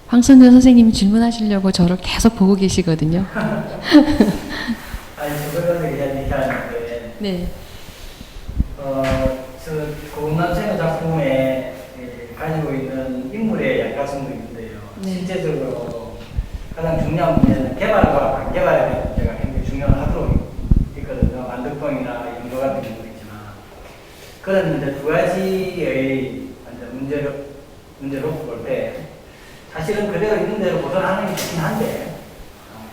황성근 선생님 질문하시려고 저를 계속 보고 계시거든요. 아니, 저거는 그냥 얘기하는데, 네. 저 고은남생의 작품에 가지고 있는 인물의 양가성도 있는데요. 실제적으로 가장 중요한 문제는 개발과 반개발의 문제가 굉장히 중요하도록 있거든요. 만덕동이나 영도 같은 경우도 있지만. 그런 이제 두 가지의 문제로 볼 때, 사실은 그대로 있는 대로 보존하는 게 좋긴 한데,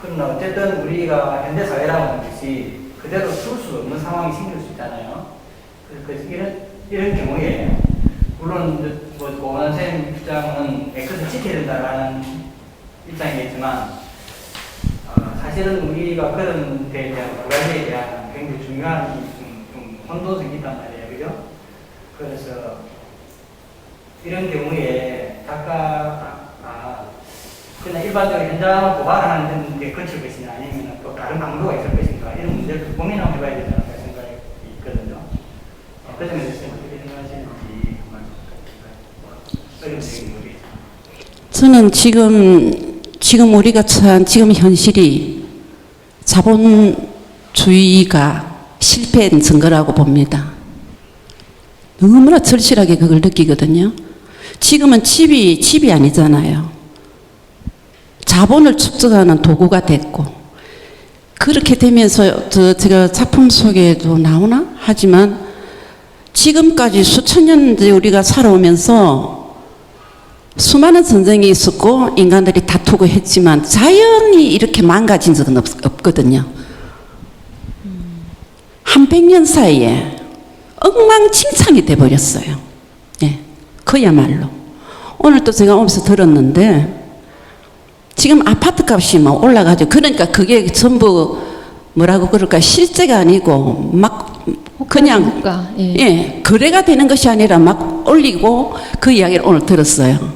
그러나 어쨌든 우리가 현대사회라고 하는 것이 그대로 쓸 수 없는 상황이 생길 수 있잖아요. 그래서 이런 경우에, 물론 뭐 고은한 선생님 입장은 X를 지켜야 된다라는 입장이겠지만, 사실은 우리가 그런 데에 대한 두 가지에 대한 굉장히 중요한 좀 혼돈성이 있단 말이에요. 그죠? 그래서 이런 경우에 작가가 그냥 일반적으로 현장을 고발하는 데 그칠 것이냐 아니면 또 다른 방도가 있을 것인가 이런 문제를 고민 한번 해봐야 되지 않을까 생각이 있거든요. 그 점에 대해서 어떻게 생각하시는지 어려운 얘기입니다. 저는 지금 우리가 처한 지금 현실이 자본주의가 실패한 증거라고 봅니다. 너무나 절실하게 그걸 느끼거든요. 지금은 칩이 아니잖아요. 자본을 축적하는 도구가 됐고, 그렇게 되면서 제가 작품 속에도 나오나? 하지만 지금까지 수천 년째 우리가 살아오면서 수많은 전쟁이 있었고 인간들이 다투고 했지만 자연이 이렇게 망가진 적은 없거든요. 한 100년 사이에 엉망진창이 돼버렸어요. 예, 그야말로. 오늘 또 제가 오면서 들었는데 지금 아파트 값이 막 올라가죠. 그러니까 그게 전부 뭐라고 그럴까, 실제가 아니고 막 그냥 호가, 예. 예, 거래가 되는 것이 아니라 막 올리고, 그 이야기를 오늘 들었어요.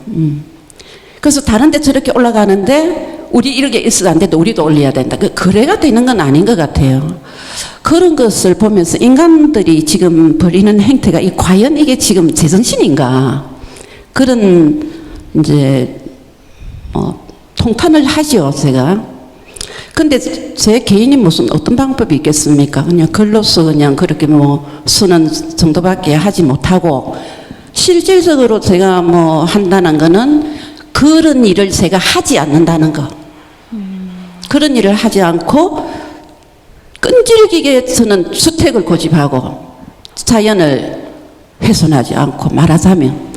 그래서 다른 데 저렇게 올라가는데 우리 이렇게 있어도 안 돼도 우리도 올려야 된다. 그 거래가 되는 건 아닌 것 같아요. 그런 것을 보면서 인간들이 지금 벌이는 행태가 과연 이게 지금 제정신인가, 그런 이제 통탄을 하죠, 제가. 근데 제 개인이 무슨 어떤 방법이 있겠습니까? 그냥 글로서 그냥 그렇게 쓰는 정도밖에 하지 못하고, 실질적으로 제가 한다는 거는 그런 일을 제가 하지 않는다는 거. 그런 일을 하지 않고 끈질기게 저는 주택을 고집하고 자연을 훼손하지 않고, 말하자면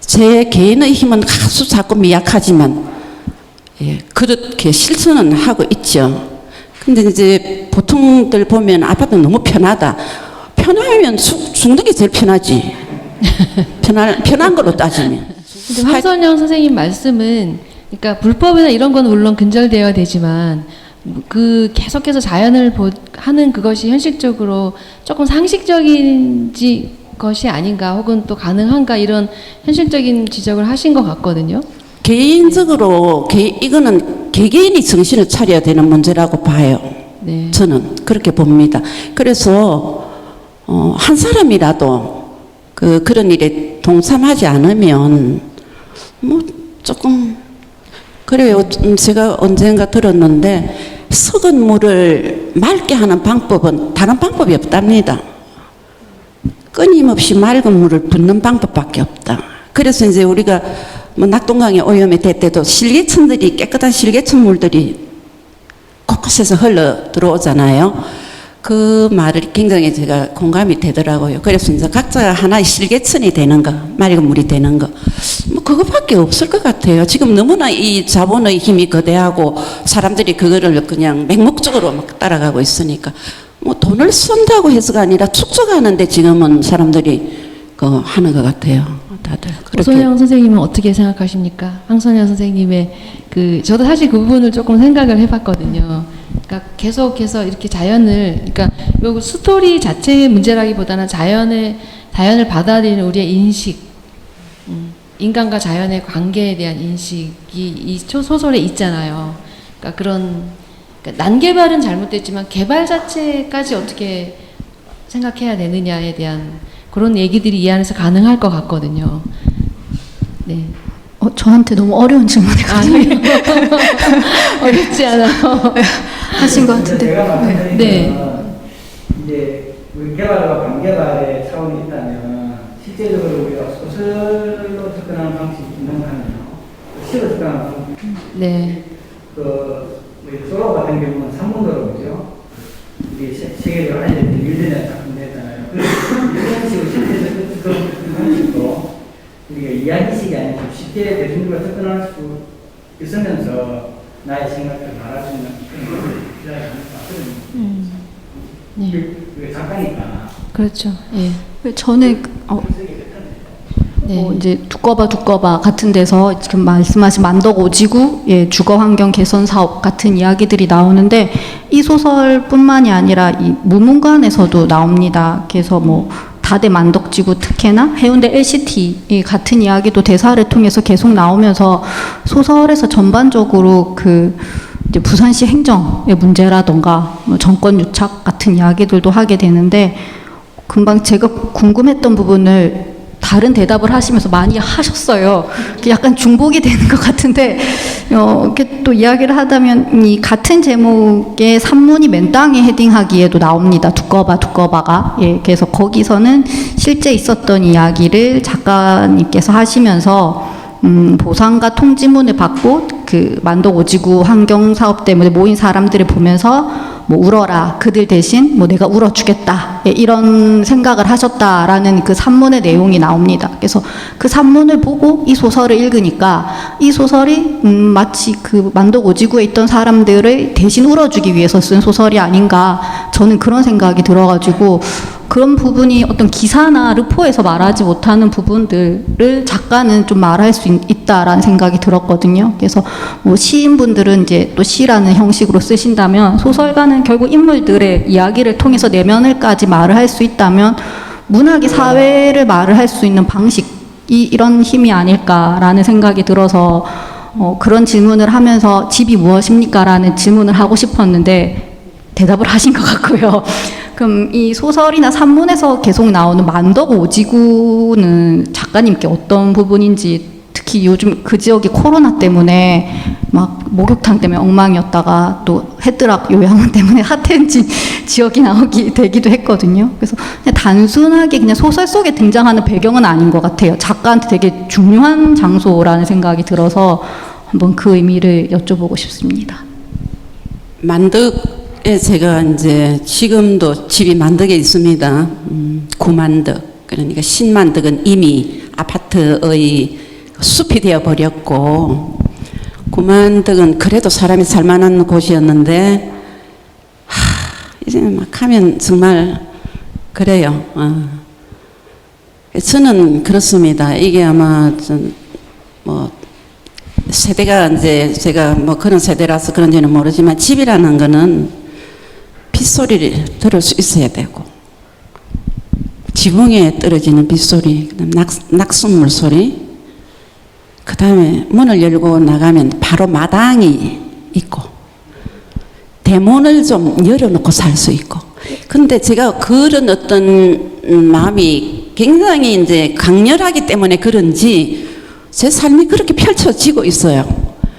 제 개인의 힘은 아주 작고 미약하지만 예, 그렇게 실천은 하고 있죠. 근데 이제 보통들 보면 아파트 너무 편하다. 편하면 죽는 게 제일 편하지. 편한 걸로 따지면. 근데 황선영 선생님 말씀은, 그러니까 불법이나 이런 건 물론 근절되어야 되지만 그 계속해서 자연을 하는 그것이 현실적으로 조금 상식적인 것이 아닌가, 혹은 또 가능한가, 이런 현실적인 지적을 하신 것 같거든요. 개인적으로 이거는 개개인이 정신을 차려야 되는 문제라고 봐요. 네. 저는 그렇게 봅니다. 그래서 한 사람이라도 그런 일에 동참하지 않으면 조금, 그래요. 제가 언젠가 들었는데 썩은 물을 맑게 하는 방법은 다른 방법이 없답니다. 끊임없이 맑은 물을 붓는 방법밖에 없다. 그래서 이제 우리가 낙동강에 오염이 될 때도 실개천들이, 깨끗한 실개천 물들이 곳곳에서 흘러 들어오잖아요. 그 말을 굉장히 제가 공감이 되더라고요. 그래서 이제 각자가 하나의 실개천이 되는 거, 맑은 물이 되는 거, 그것밖에 없을 것 같아요. 지금 너무나 이 자본의 힘이 거대하고 사람들이 그거를 그냥 맹목적으로 막 따라가고 있으니까 돈을 쓴다고 해서가 아니라 축적하는데 지금은 사람들이 하는 것 같아요. 다들. 오선영 선생님은 어떻게 생각하십니까? 황선영 선생님의 저도 사실 그 부분을 조금 생각을 해봤거든요. 그러니까 계속해서 이렇게 그러니까 요 스토리 자체의 문제라기보다는 자연을 받아들이는 우리의 인식, 인간과 자연의 관계에 대한 인식이 이 소설에 있잖아요. 그러니까 난개발은 잘못됐지만 개발 자체까지 어떻게 생각해야 되느냐에 대한 그런 얘기들이 이 안에서 가능할 것 같거든요. 네. 저한테 너무 어려운 질문이거든요. 어렵지 않아요. 하신 것 같은데. 제가 말씀드린 네. 거는 이제 우리 개발과 반개발의 차원이 있다면 실제적으로 우리가 소설로 접근하는 방식이 있는가요? 시로 접근하는 방식. 네. 우리 솔로 같은 경우는 3분도로 보죠. 우리 세계적으로 알려진 밀리언 작품도 했잖아요. 이런 식으로 실제적으로 그런 방식으로 우리가 이야기식이 아니고 쉽게 대중들과 접근할 수 있으면서 나의 생각을 말할 수 있는 그런 것을 필요하지 않을까. 네. 그게 작가니까. 그렇죠. 예. 저는 네. 이제 두꺼봐 같은 데서 지금 말씀하신 만덕 오지구 주거 환경 개선 사업 같은 이야기들이 나오는데, 이 소설뿐만이 아니라 이 무문관에서도 나옵니다. 그래서 다대 만덕지구 특혜나 해운대 LCT 같은 이야기도 대사를 통해서 계속 나오면서 소설에서 전반적으로 이제 부산시 행정의 문제라던가 정권 유착 같은 이야기들도 하게 되는데, 금방 제가 궁금했던 부분을 다른 대답을 하시면서 많이 하셨어요. 약간 중복이 되는 것 같은데 이렇게 또 이야기를 하다면 이 같은 제목의 산문이 맨 땅에 헤딩하기에도 나옵니다. 두꺼바가. 예, 그래서 거기서는 실제 있었던 이야기를 작가님께서 하시면서 보상과 통지문을 받고 그 만덕 오지구 환경 사업 때문에 모인 사람들을 보면서 뭐 울어라, 그들 대신 뭐 내가 울어주겠다, 예, 이런 생각을 하셨다라는 그 산문의 내용이 나옵니다. 그래서 그 산문을 보고 이 소설을 읽으니까 이 소설이 마치 그 만덕 오지구에 있던 사람들을 대신 울어주기 위해서 쓴 소설이 아닌가, 저는 그런 생각이 들어가지고 그런 부분이 어떤 기사나 르포에서 말하지 못하는 부분들을 작가는 좀 말할 수 있다라는 생각이 들었거든요. 그래서 뭐 시인분들은 이제 또 시라는 형식으로 쓰신다면, 소설가는 결국 인물들의 이야기를 통해서 내면을까지 말을 할 수 있다면 문학이 사회를 말을 할 수 있는 방식이 이런 힘이 아닐까라는 생각이 들어서 그런 질문을 하면서 집이 무엇입니까? 라는 질문을 하고 싶었는데 대답을 하신 것 같고요. 그럼 이 소설이나 산문에서 계속 나오는 만덕 오지구는 작가님께 어떤 부분인지, 특히 요즘 그 지역이 코로나 때문에 막 목욕탕 때문에 엉망이었다가 또 헤드락 요양원 때문에 핫해진 지역이 되기도 했거든요. 그래서 그냥 단순하게 그냥 소설 속에 등장하는 배경은 아닌 것 같아요. 작가한테 되게 중요한 장소라는 생각이 들어서 한번 그 의미를 여쭤보고 싶습니다. 만덕에 제가 이제 지금도 집이 만덕에 있습니다. 구만덕. 그러니까 신만덕은 이미 아파트의 숲이 되어 버렸고, 구만덕은 그래도 사람이 살만한 곳이었는데, 이제 막 하면 정말 그래요. 저는 그렇습니다. 이게 아마 뭐 세대가 이제 제가 뭐 그런 세대라서 그런지는 모르지만, 집이라는 거는 빗소리를 들을 수 있어야 되고, 지붕에 떨어지는 빗소리, 낙숫물 소리, 그 다음에 문을 열고 나가면 바로 마당이 있고, 대문을 좀 열어놓고 살 수 있고. 근데 제가 그런 어떤 마음이 굉장히 이제 강렬하기 때문에 그런지 제 삶이 그렇게 펼쳐지고 있어요.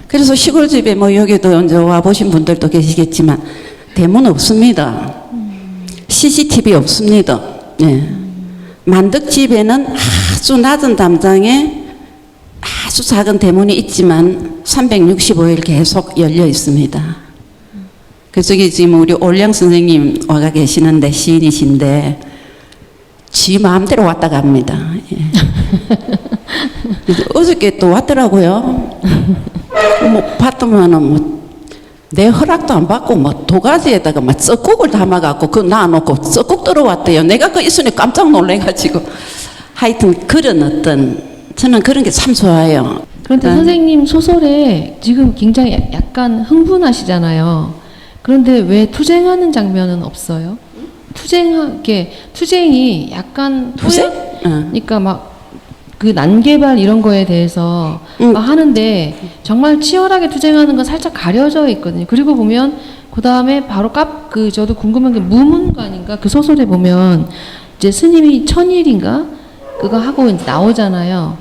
그래서 시골집에 뭐 여기도 이제 와보신 분들도 계시겠지만 대문 없습니다. CCTV 없습니다. 네. 만덕집에는 아주 낮은 담장에 아주 작은 대문이 있지만 365일 계속 열려 있습니다. 그 저기 지금 우리 올량 선생님 와가 계시는데, 시인이신데 지 마음대로 왔다 갑니다. 예. 어저께 또 왔더라고요. 뭐 봤더만은 뭐 내 허락도 안 받고 뭐 도가지에다가 막 썩국을 담아갖고 그거 놔놓고 썩국 들어왔대요. 내가 그 있으니 깜짝 놀래가지고. 하여튼 그런 어떤, 저는 그런 게 참 좋아요. 그런데 선생님 소설에 지금 굉장히 약간 흥분하시잖아요. 그런데 왜 투쟁하는 장면은 없어요? 투쟁이 약간 투쟁? 그러니까 막 그 난개발 이런 거에 대해서 막 하는데 정말 치열하게 투쟁하는 건 살짝 가려져 있거든요. 그리고 보면 그 다음에 바로 저도 궁금한 게 무문관인가 그 소설에 보면 이제 스님이 천일인가 그거 하고 이제 나오잖아요.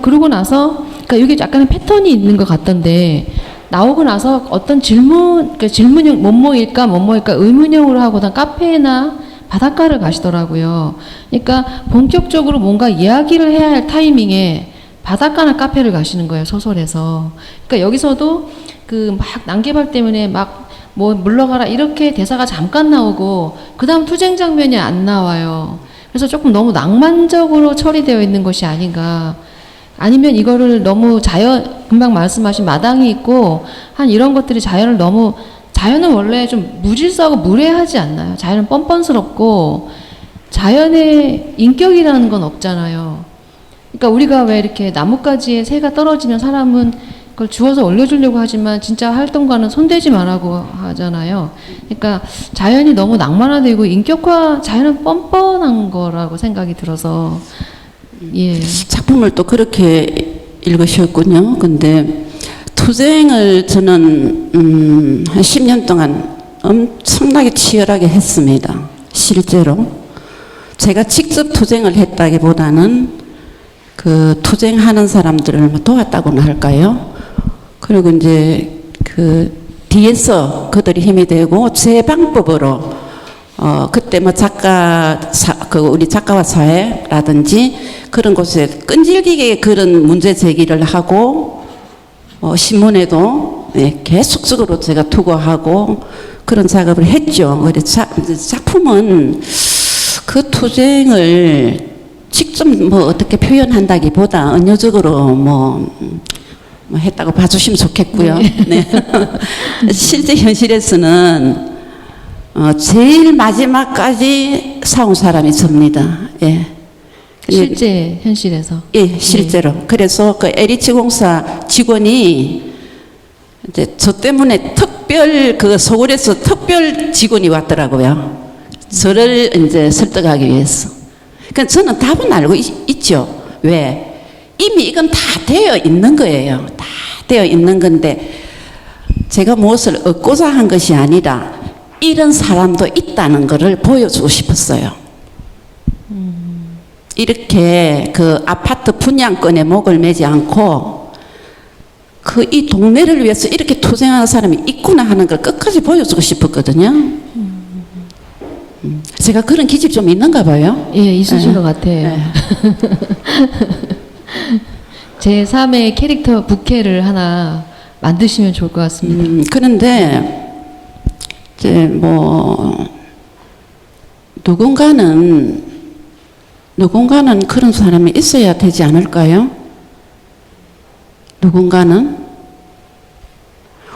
그러고 나서 그러니까 이게 약간의 패턴이 있는 것 같던데, 나오고 나서 어떤 질문형 뭐뭐일까 의문형으로 하고선 카페나 바닷가를 가시더라고요. 그러니까 본격적으로 뭔가 이야기를 해야 할 타이밍에 바닷가나 카페를 가시는 거예요, 소설에서. 그러니까 여기서도 그 막 난개발 때문에 막 뭐 물러가라 이렇게 대사가 잠깐 나오고 그 다음 투쟁 장면이 안 나와요. 그래서 조금 너무 낭만적으로 처리되어 있는 것이 아닌가. 아니면 이거를 너무 금방 말씀하신 마당이 있고 한 이런 것들이 자연은 원래 좀 무질서하고 무례하지 않나요? 자연은 뻔뻔스럽고 자연의 인격이라는 건 없잖아요. 그러니까 우리가 왜 이렇게 나뭇가지에 새가 떨어지면 사람은 그걸 주워서 올려주려고 하지만 진짜 활동가는 손대지 말라고 하잖아요. 그러니까 자연이 너무 낭만화되고 자연은 뻔뻔한 거라고 생각이 들어서. 예. 작품을 또 그렇게 읽으셨군요. 근데 투쟁을 저는 한 10년 동안 엄청나게 치열하게 했습니다. 실제로 제가 직접 투쟁을 했다기보다는 그 투쟁하는 사람들을 도왔다고나 할까요? 그리고 이제 그 뒤에서 그들이 힘이 되고 제 방법으로 그때 뭐 우리 작가와 사회라든지 그런 곳에 끈질기게 그런 문제 제기를 하고 신문에도 계속적으로 제가 투고하고 그런 작업을 했죠. 그래서 작품은 그 투쟁을 직접 뭐 어떻게 표현한다기보다 언어적으로 뭐 했다고 봐주시면 좋겠고요. 네. 실제 현실에서는 제일 마지막까지 싸운 사람이 접니다. 예. 실제 현실에서. 예, 실제로. 그래서 그 LH 공사 직원이 이제 저 때문에 그 서울에서 특별 직원이 왔더라고요. 저를 이제 설득하기 위해서. 그러니까 저는 답은 알고 있죠. 왜? 이미 이건 다 되어 있는 거예요. 다 되어 있는 건데 제가 무엇을 얻고자 한 것이 아니라 이런 사람도 있다는 것을 보여주고 싶었어요. 이렇게 그 아파트 분양권에 목을 매지 않고 그 이 동네를 위해서 이렇게 투쟁하는 사람이 있구나 하는 걸 끝까지 보여주고 싶었거든요. 제가 그런 기질이 좀 있는가 봐요. 예, 있으신 것 같아요. 제 3의 캐릭터 부캐를 하나 만드시면 좋을 것 같습니다. 그런데 이제 뭐 누군가는 그런 사람이 있어야 되지 않을까요? 누군가는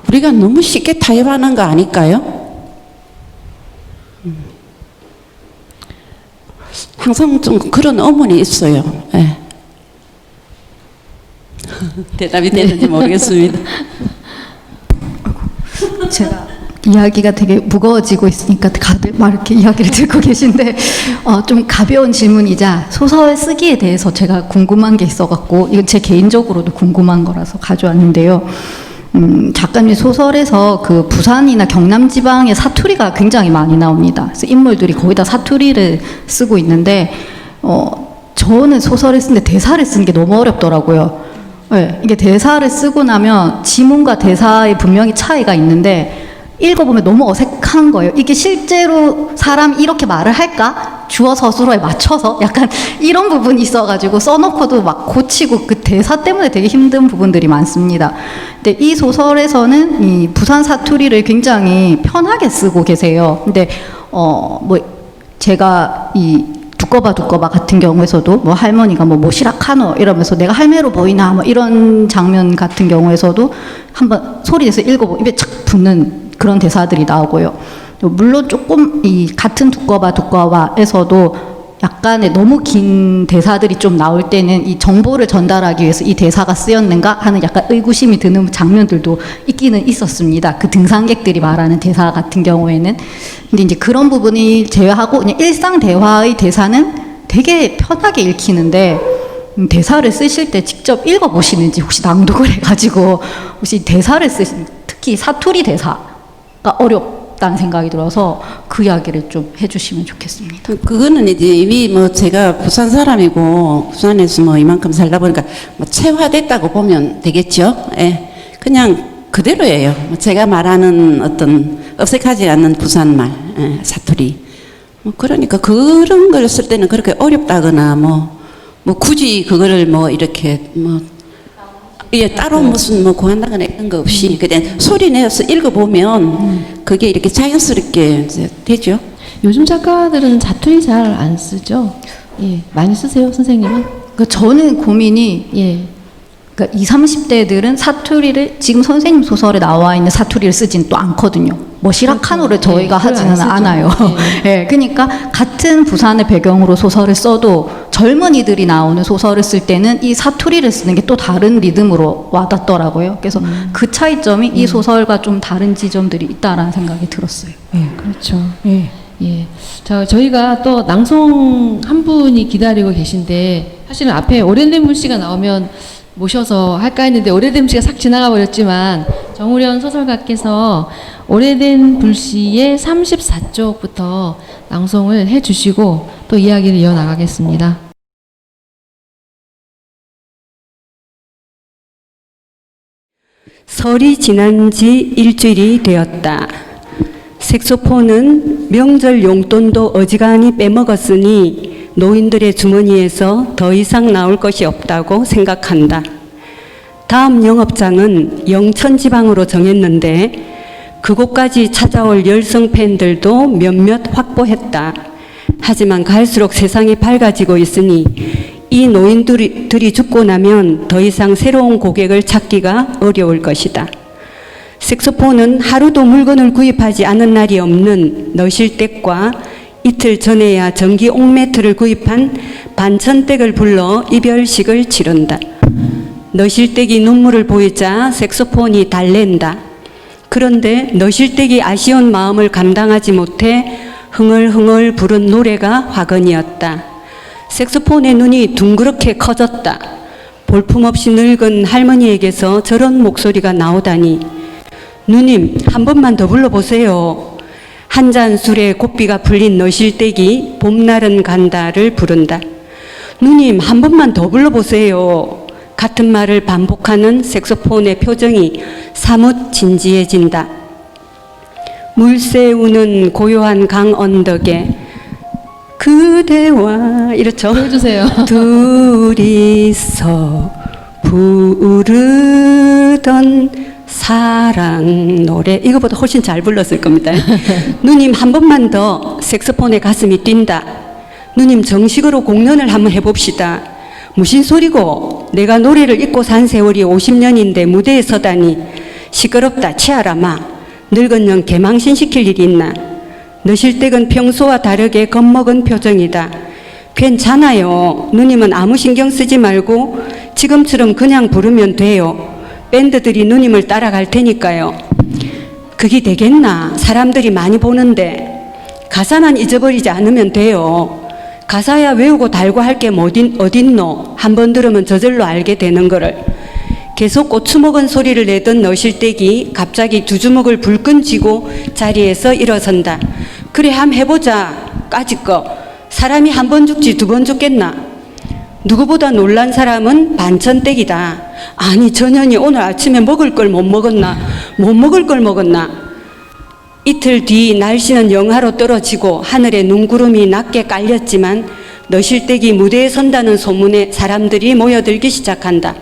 우리가 너무 쉽게 타협하는 거 아닐까요? 항상 좀 그런 의문이 있어요. 네. 대답이 되는지 모르겠습니다. 제가 이야기가 되게 무거워지고 있으니까 다들 막 이렇게 이야기를 듣고 계신데 좀 가벼운 질문이자 소설 쓰기에 대해서 제가 궁금한 게 있어갖고 이건 제 개인적으로도 궁금한 거라서 가져왔는데요. 작가님 소설에서 그 부산이나 경남 지방의 사투리가 굉장히 많이 나옵니다. 그래서 인물들이 거의 다 사투리를 쓰고 있는데 저는 소설을 쓰는데 대사를 쓰는 게 너무 어렵더라고요. 네, 이게 대사를 쓰고 나면 지문과 대사에 분명히 차이가 있는데 읽어보면 너무 어색한 거예요. 이게 실제로 사람이 이렇게 말을 할까? 주어 서술어에 맞춰서 약간 이런 부분이 있어가지고 써놓고도 막 고치고 그 대사 때문에 되게 힘든 부분들이 많습니다. 근데 이 소설에서는 이 부산 사투리를 굉장히 편하게 쓰고 계세요. 근데 뭐 제가 이 두꺼봐 같은 경우에서도 뭐 할머니가 뭐 모시락하노 이러면서 내가 할매로 보이나 뭐 이런 장면 같은 경우에서도 한번 소리 내서 읽어보고 입에 착 붙는 그런 대사들이 나오고요. 물론 조금 이 같은 두꺼봐에서도 약간의 너무 긴 대사들이 좀 나올 때는 이 정보를 전달하기 위해서 이 대사가 쓰였는가 하는 약간 의구심이 드는 장면들도 있기는 있었습니다. 그 등산객들이 말하는 대사 같은 경우에는. 근데 이제 그런 부분이 제외하고 그냥 일상 대화의 대사는 되게 편하게 읽히는데 대사를 쓰실 때 직접 읽어보시는지 혹시 낭독을 해가지고 혹시 대사를 쓰신 특히 사투리 대사가 어렵다는 생각이 들어서 그 이야기를 좀 해주시면 좋겠습니다. 그거는 이제 이미 뭐 제가 부산 사람이고 부산에서 뭐 이만큼 살다 보니까 뭐 체화됐다고 보면 되겠죠. 예. 그냥 그대로예요. 제가 말하는 어떤 어색하지 않는 부산말, 사투리. 뭐 그러니까 그런 걸 쓸 때는 그렇게 어렵다거나 뭐 굳이 그거를 뭐 이렇게 뭐 예, 따로 무슨 뭐 구한다거나 이런 거 없이 그냥 소리 내서 읽어보면 그게 이렇게 자연스럽게 이제 되죠. 요즘 작가들은 사투리 잘 안 쓰죠? 예, 많이 쓰세요, 선생님은? 저는 고민이 예. 그러니까 20, 30대들은 사투리를 지금 선생님 소설에 나와 있는 사투리를 쓰진 또 않거든요. 뭐 시라카노를 그렇죠. 저희가 네, 하지는 그걸 안 쓰죠. 않아요. 네. 그러니까 같은 부산의 배경으로 소설을 써도 젊은이들이 나오는 소설을 쓸 때는 이 사투리를 쓰는 게 또 다른 리듬으로 와닿더라고요. 그래서 그 차이점이 이 소설과 좀 다른 지점들이 있다라는 생각이 들었어요. 예, 그렇죠. 예. 예. 자, 저희가 또 낭송 한 분이 기다리고 계신데 사실은 앞에 오랜된 불씨가 나오면 모셔서 할까 했는데 오래된 불씨가 싹 지나가 버렸지만 정우련 소설가께서 오래된 불씨의 34쪽부터 낭송을 해주시고 또 이야기를 이어나가겠습니다. 설이 지난 지 일주일이 되었다. 색소폰은 명절 용돈도 어지간히 빼먹었으니 노인들의 주머니에서 더 이상 나올 것이 없다고 생각한다. 다음 영업장은 영천지방으로 정했는데 그곳까지 찾아올 열성 팬들도 몇몇 확보했다. 하지만 갈수록 세상이 밝아지고 있으니 이 노인들이 죽고 나면 더 이상 새로운 고객을 찾기가 어려울 것이다. 색소폰은 하루도 물건을 구입하지 않은 날이 없는 너실댁과 이틀 전에야 전기 옥매트를 구입한 반천댁을 불러 이별식을 치른다. 너실댁이 눈물을 보이자 색소폰이 달랜다. 그런데 너실댁이 아쉬운 마음을 감당하지 못해 흥얼흥얼 부른 노래가 화근이었다. 색소폰의 눈이 둥그렇게 커졌다. 볼품없이 늙은 할머니에게서 저런 목소리가 나오다니. 누님, 한 번만 더 불러보세요. 한 잔 술에 고삐가 풀린 너실댁이 봄날은 간다를 부른다. 누님, 한 번만 더 불러보세요. 같은 말을 반복하는 색소폰의 표정이 사뭇 진지해진다. 물새우는 고요한 강 언덕에 그대와 이렇죠. 해주세요. 둘이서 부르던 사랑 노래 이거보다 훨씬 잘 불렀을 겁니다. 누님 한 번만 더. 색소폰의 가슴이 뛴다. 누님 정식으로 공연을 한번 해봅시다. 무슨 소리고. 내가 노래를 잊고 산 세월이 50년인데 무대에 서다니. 시끄럽다 치아라 마. 늙은 년 개망신 시킬 일이 있나. 너실댁은 평소와 다르게 겁먹은 표정이다. 괜찮아요. 누님은 아무 신경 쓰지 말고 지금처럼 그냥 부르면 돼요. 밴드들이 누님을 따라갈 테니까요. 그게 되겠나? 사람들이 많이 보는데. 가사만 잊어버리지 않으면 돼요. 가사야 외우고 달고 할 게 어딨노? 한 번 들으면 저절로 알게 되는 거를. 계속 고추먹은 소리를 내던 너실댁이 갑자기 두 주먹을 불끈 쥐고 자리에서 일어선다. 그래 함 해보자. 까짓거 사람이 한 번 죽지 두 번 죽겠나. 누구보다 놀란 사람은 반천댁이다. 아니 전현이 오늘 아침에 먹을 걸 못 먹었나. 못 먹을 걸 먹었나. 이틀 뒤 날씨는 영하로 떨어지고 하늘에 눈구름이 낮게 깔렸지만 너실댁이 무대에 선다는 소문에 사람들이 모여들기 시작한다.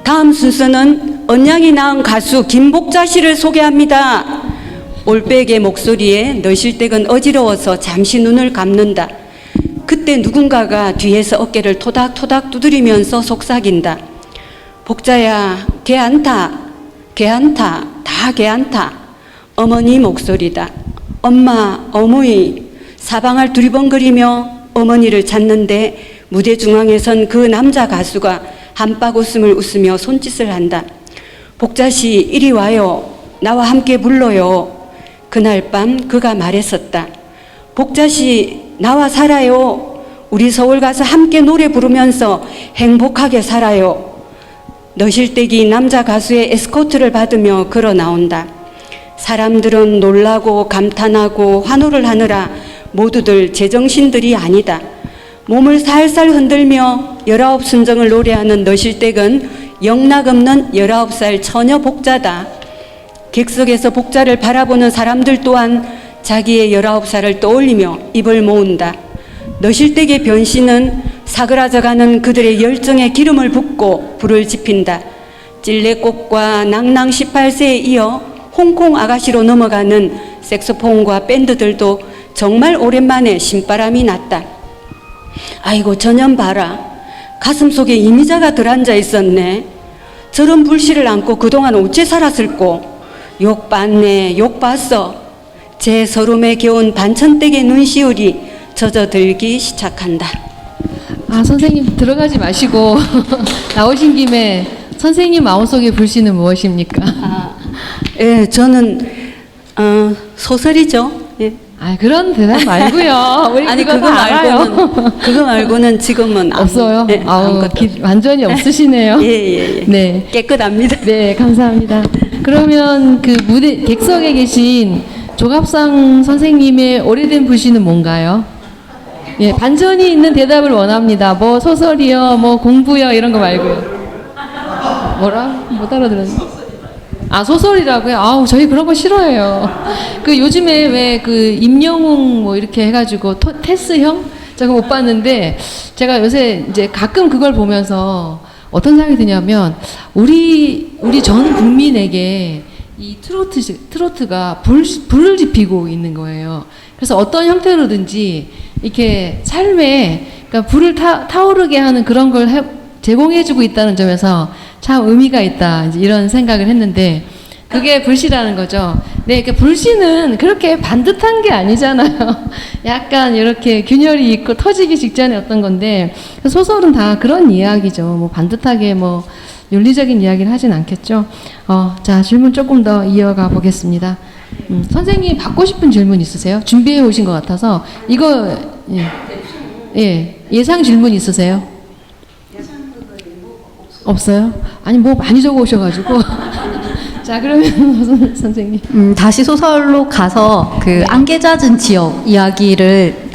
다음 순서는 언양이 낳은 가수 김복자 씨를 소개합니다. 올백의 목소리에 너실댁은 어지러워서 잠시 눈을 감는다. 그때 누군가가 뒤에서 어깨를 토닥토닥 두드리면서 속삭인다. 복자야, 개 안타, 개 안타, 다 개 안타. 어머니 목소리다. 엄마, 어머니. 사방을 두리번거리며 어머니를 찾는데 무대 중앙에 선 그 남자 가수가 한박 웃음을 웃으며 손짓을 한다. 복자씨 이리 와요. 나와 함께 불러요. 그날 밤 그가 말했었다. 복자씨 나와 살아요. 우리 서울 가서 함께 노래 부르면서 행복하게 살아요. 너실댁이 남자 가수의 에스코트를 받으며 걸어 나온다. 사람들은 놀라고 감탄하고 환호를 하느라 모두들 제정신들이 아니다. 몸을 살살 흔들며 19순정을 노래하는 너실댁은 영락없는 19살 처녀 복자다. 객석에서 복자를 바라보는 사람들 또한 자기의 19살을 떠올리며 입을 모은다. 너실댁의 변신은 사그라져가는 그들의 열정에 기름을 붓고 불을 지핀다. 찔레꽃과 낭낭 18세에 이어 홍콩 아가씨로 넘어가는 색소폰과 밴드들도 정말 오랜만에 신바람이 났다. 아이고 전현 봐라. 가슴속에 이미자가 들어앉아 있었네. 저런 불씨를 안고 그동안 어째 살았을꼬. 욕 봤네. 욕 봤어. 제 서름에 겨운 반천댁의 눈시울이 젖어들기 시작한다. 아, 선생님 들어가지 마시고 나오신 김에 선생님 마음속의 불씨는 무엇입니까? 예, 저는 소설이죠. 예. 아, 그런 대답 말고요. 우리 아니 그거 다 알아요. 그거 말고는 지금은 없어요. 예, 아무것도. 완전히 없으시네요. 예. 네. 깨끗합니다. 네, 감사합니다. 그러면 그 무대 객석에 계신 조갑상 선생님의 오래된 불씨는 뭔가요? 예, 반전이 있는 대답을 원합니다. 뭐 소설이요, 뭐 공부요 이런 거 말고요. 뭐라? 못 알아들었네. 아, 소설이라고요? 아우, 저희 그런 거 싫어해요. 그 요즘에 왜 그 임영웅 뭐 이렇게 해가지고 테스형? 제가 못 봤는데, 제가 요새 이제 가끔 그걸 보면서 어떤 생각이 드냐면, 우리 전 국민에게 이 트로트가 불을 지피고 있는 거예요. 그래서 어떤 형태로든지 이렇게 삶에, 그러니까 불을 타오르게 하는 그런 걸 제공해주고 있다는 점에서 참 의미가 있다, 이제 이런 생각을 했는데, 그게 불시라는 거죠. 네, 그 불시는 그렇게 반듯한 게 아니잖아요. 약간 이렇게 균열이 있고 터지기 직전에 어떤 건데, 소설은 다 그런 이야기죠. 뭐 반듯하게 뭐 윤리적인 이야기를 하진 않겠죠. 자, 질문 조금 더 이어가 보겠습니다. 선생님 받고 싶은 질문 있으세요? 준비해 오신 것 같아서 이거 예상 질문 있으세요? 없어요? 아니 뭐 많이 적어 오셔가지고. 자, 그러면 선생님. 다시 소설로 가서 그 안개 잦은 지역 이야기를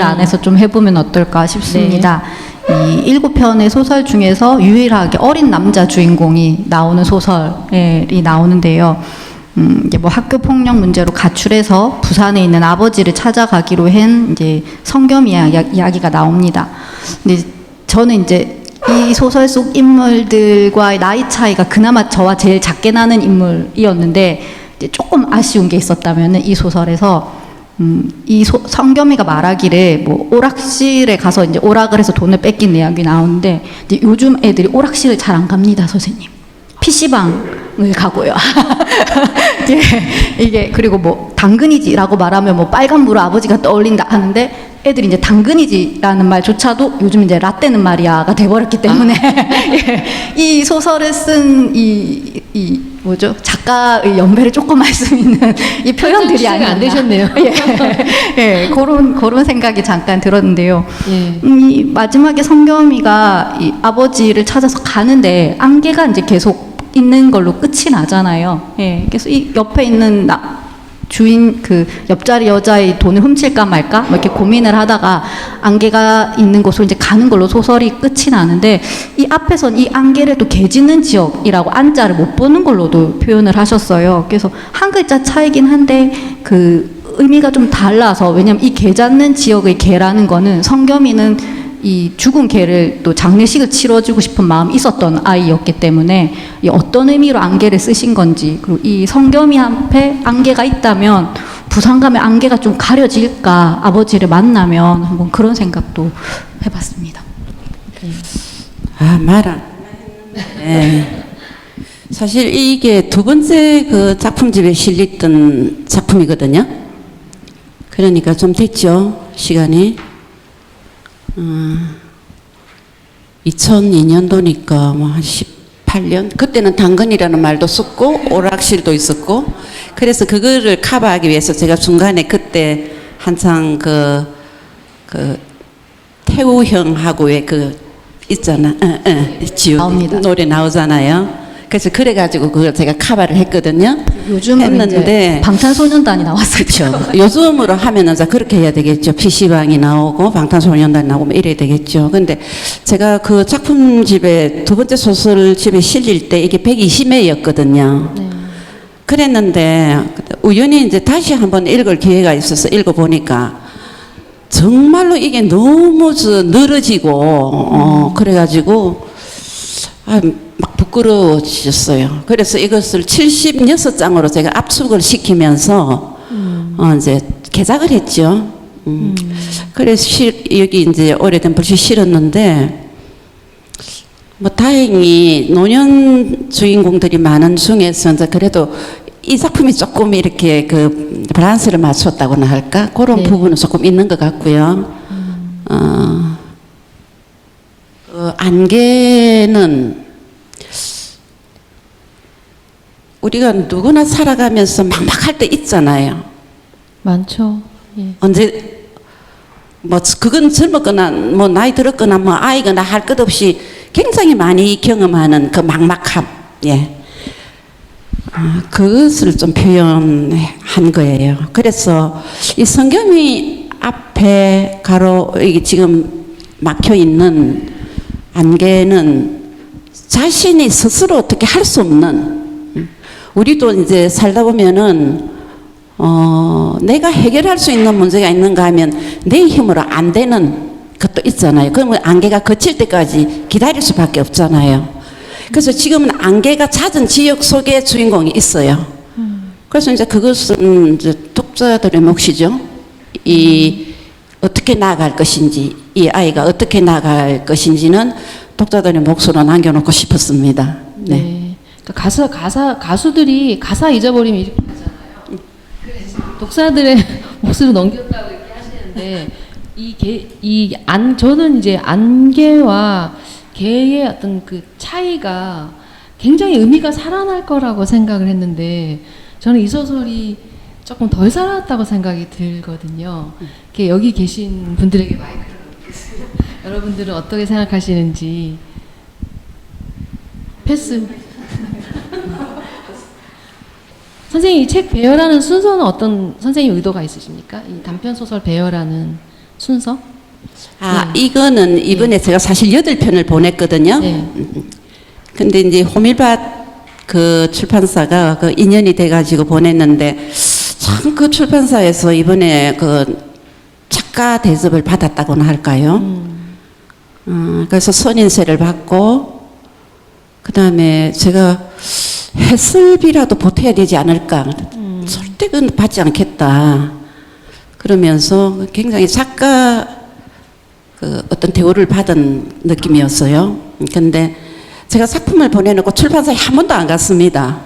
안 해서 좀 해보면 어떨까 싶습니다. 이 7편의 소설 중에서 유일하게 어린 남자 주인공이 나오는 소설이 나오는데요. 이제 뭐 학교 폭력 문제로 가출해서 부산에 있는 아버지를 찾아가기로 한 이제 성겸 이야기가 나옵니다. 근데 저는 이제 이 소설 속 인물들과의 나이 차이가 그나마 저와 제일 작게 나는 인물이었는데, 이제 조금 아쉬운 게 있었다면은 이 소설에서 성겸이가 말하기를 뭐 오락실에 가서 이제 오락을 해서 돈을 뺏긴 내용이 나오는데, 이제 요즘 애들이 오락실을 잘 안 갑니다, 선생님. PC방을 가고요. 이게 그리고 뭐 당근이지라고 말하면 뭐 빨간 물을 아버지가 떠올린다 하는데, 애들이 이제 당근이지라는 말조차도 요즘 이제 라떼는 말이야가 돼버렸기 때문에 이 소설을 쓴 뭐죠, 작가의 연배를 조금 알 수 있는 이 표현들이 아니었나. 안 되셨네요. 그런 생각이 잠깐 들었는데요. 이 마지막에 성겸이가 이 아버지를 찾아서 가는데 안개가 이제 계속 있는 걸로 끝이 나잖아요. 그래서 이 옆에 있는 주인 그 옆자리 여자의 돈을 훔칠까 말까 뭐 이렇게 고민을 하다가 안개가 있는 곳으로 이제 가는 걸로 소설이 끝이 나는데, 이 앞에선 이 안개를 또 개 짖는 지역이라고 안자를 못 보는 걸로도 표현을 하셨어요. 그래서 한 글자 차이긴 한데 그 의미가 좀 달라서, 왜냐면 이 개 짖는 지역의 개라는 거는 성겸이는 이 죽은 개를 또 장례식을 치러주고 싶은 마음이 있었던 아이였기 때문에 이 어떤 의미로 안개를 쓰신 건지, 그리고 이 성겸이 앞에 안개가 있다면 부산 가면 안개가 좀 가려질까, 아버지를 만나면, 한번 그런 생각도 해봤습니다. 네. 사실 이게 두 번째 그 작품집에 실렸던 작품이거든요. 그러니까 좀 됐죠, 시간이. 2002년도니까 뭐 한 18년? 그때는 당근이라는 말도 썼고 오락실도 있었고, 그래서 그거를 커버하기 위해서 제가 중간에 그때 한창 그 태우 형하고 왜 그 있잖아, 지우 노래 나오잖아요. 그래서 그래가지고 그걸 제가 커버를 했거든요. 요즘은 했는데 방탄소년단이 나왔어요. 그렇죠. 요즘으로 하면은 그렇게 해야 되겠죠. PC방이 나오고 방탄소년단이 나오고 뭐 이래야 되겠죠. 근데 제가 그 작품집에 두 번째 소설집에 실릴 때 이게 120회였거든요. 그랬는데 우연히 이제 다시 한번 읽을 기회가 있어서 읽어보니까 정말로 이게 너무 늘어지고 그래가지고 막 부끄러워지셨어요. 그래서 이것을 76장으로 제가 압축을 시키면서 이제 개작을 했죠. 그래서 여기 이제 오래된 불시 실었는데, 뭐 다행히 노년 주인공들이 많은 중에서 이제 그래도 이 작품이 조금 이렇게 그 밸런스를 맞췄다고나 할까, 그런 부분은 조금 있는 것 같고요. 안개는 우리가 누구나 살아가면서 막막할 때 있잖아요. 많죠. 언제 뭐 그건 젊었거나 뭐 나이 들었거나 뭐 아이거나 할 것 없이 굉장히 많이 경험하는 그 막막함, 그것을 좀 표현한 거예요. 그래서 이 성겸이 앞에 가로 이게 지금 막혀 있는 안개는 자신이 스스로 어떻게 할 수 없는, 우리도 이제 살다 보면은 내가 해결할 수 있는 문제가 있는가 하면 내 힘으로 안 되는 것도 있잖아요. 그러면 안개가 거칠 때까지 기다릴 수밖에 없잖아요. 그래서 지금은 안개가 잦은 지역 속에 주인공이 있어요. 그래서 이제 그것은 이제 독자들의 몫이죠. 어떻게 나아갈 것인지, 이 아이가 어떻게 나아갈 것인지는 독자들의 몫으로 남겨놓고 싶었습니다. 네. 네. 그러니까 가수들이 가사 잊어버리면 이렇게 하잖아요. 독자들의 몫으로 넘겼다고 이렇게 하시는데 저는 이제 안개와 개의 어떤 그 차이가 굉장히 의미가 살아날 거라고 생각을 했는데 저는 이 소설이 조금 덜 살아났다고 생각이 들거든요. 여기 계신 분들에게 마이크를 드리겠습니다. 여러분들은 어떻게 생각하시는지. 패스. 선생님, 이 책 배열하는 순서는 어떤 선생님 의도가 있으십니까? 이 단편 소설 배열하는 순서? 이거는 이번에 제가 사실 8편을 보냈거든요. 네. 근데 이제 호밀밭 그 출판사가 그 인연이 돼가지고 보냈는데 참 그 출판사에서 이번에 그 작가 대접을 받았다고나 할까요? 그래서 선인세를 받고 그 다음에 제가 해설비라도 보태야 되지 않을까. 절대 그건 받지 않겠다. 그러면서 굉장히 작가 그 어떤 대우를 받은 느낌이었어요. 근데 제가 작품을 보내놓고 출판사에 한 번도 안 갔습니다.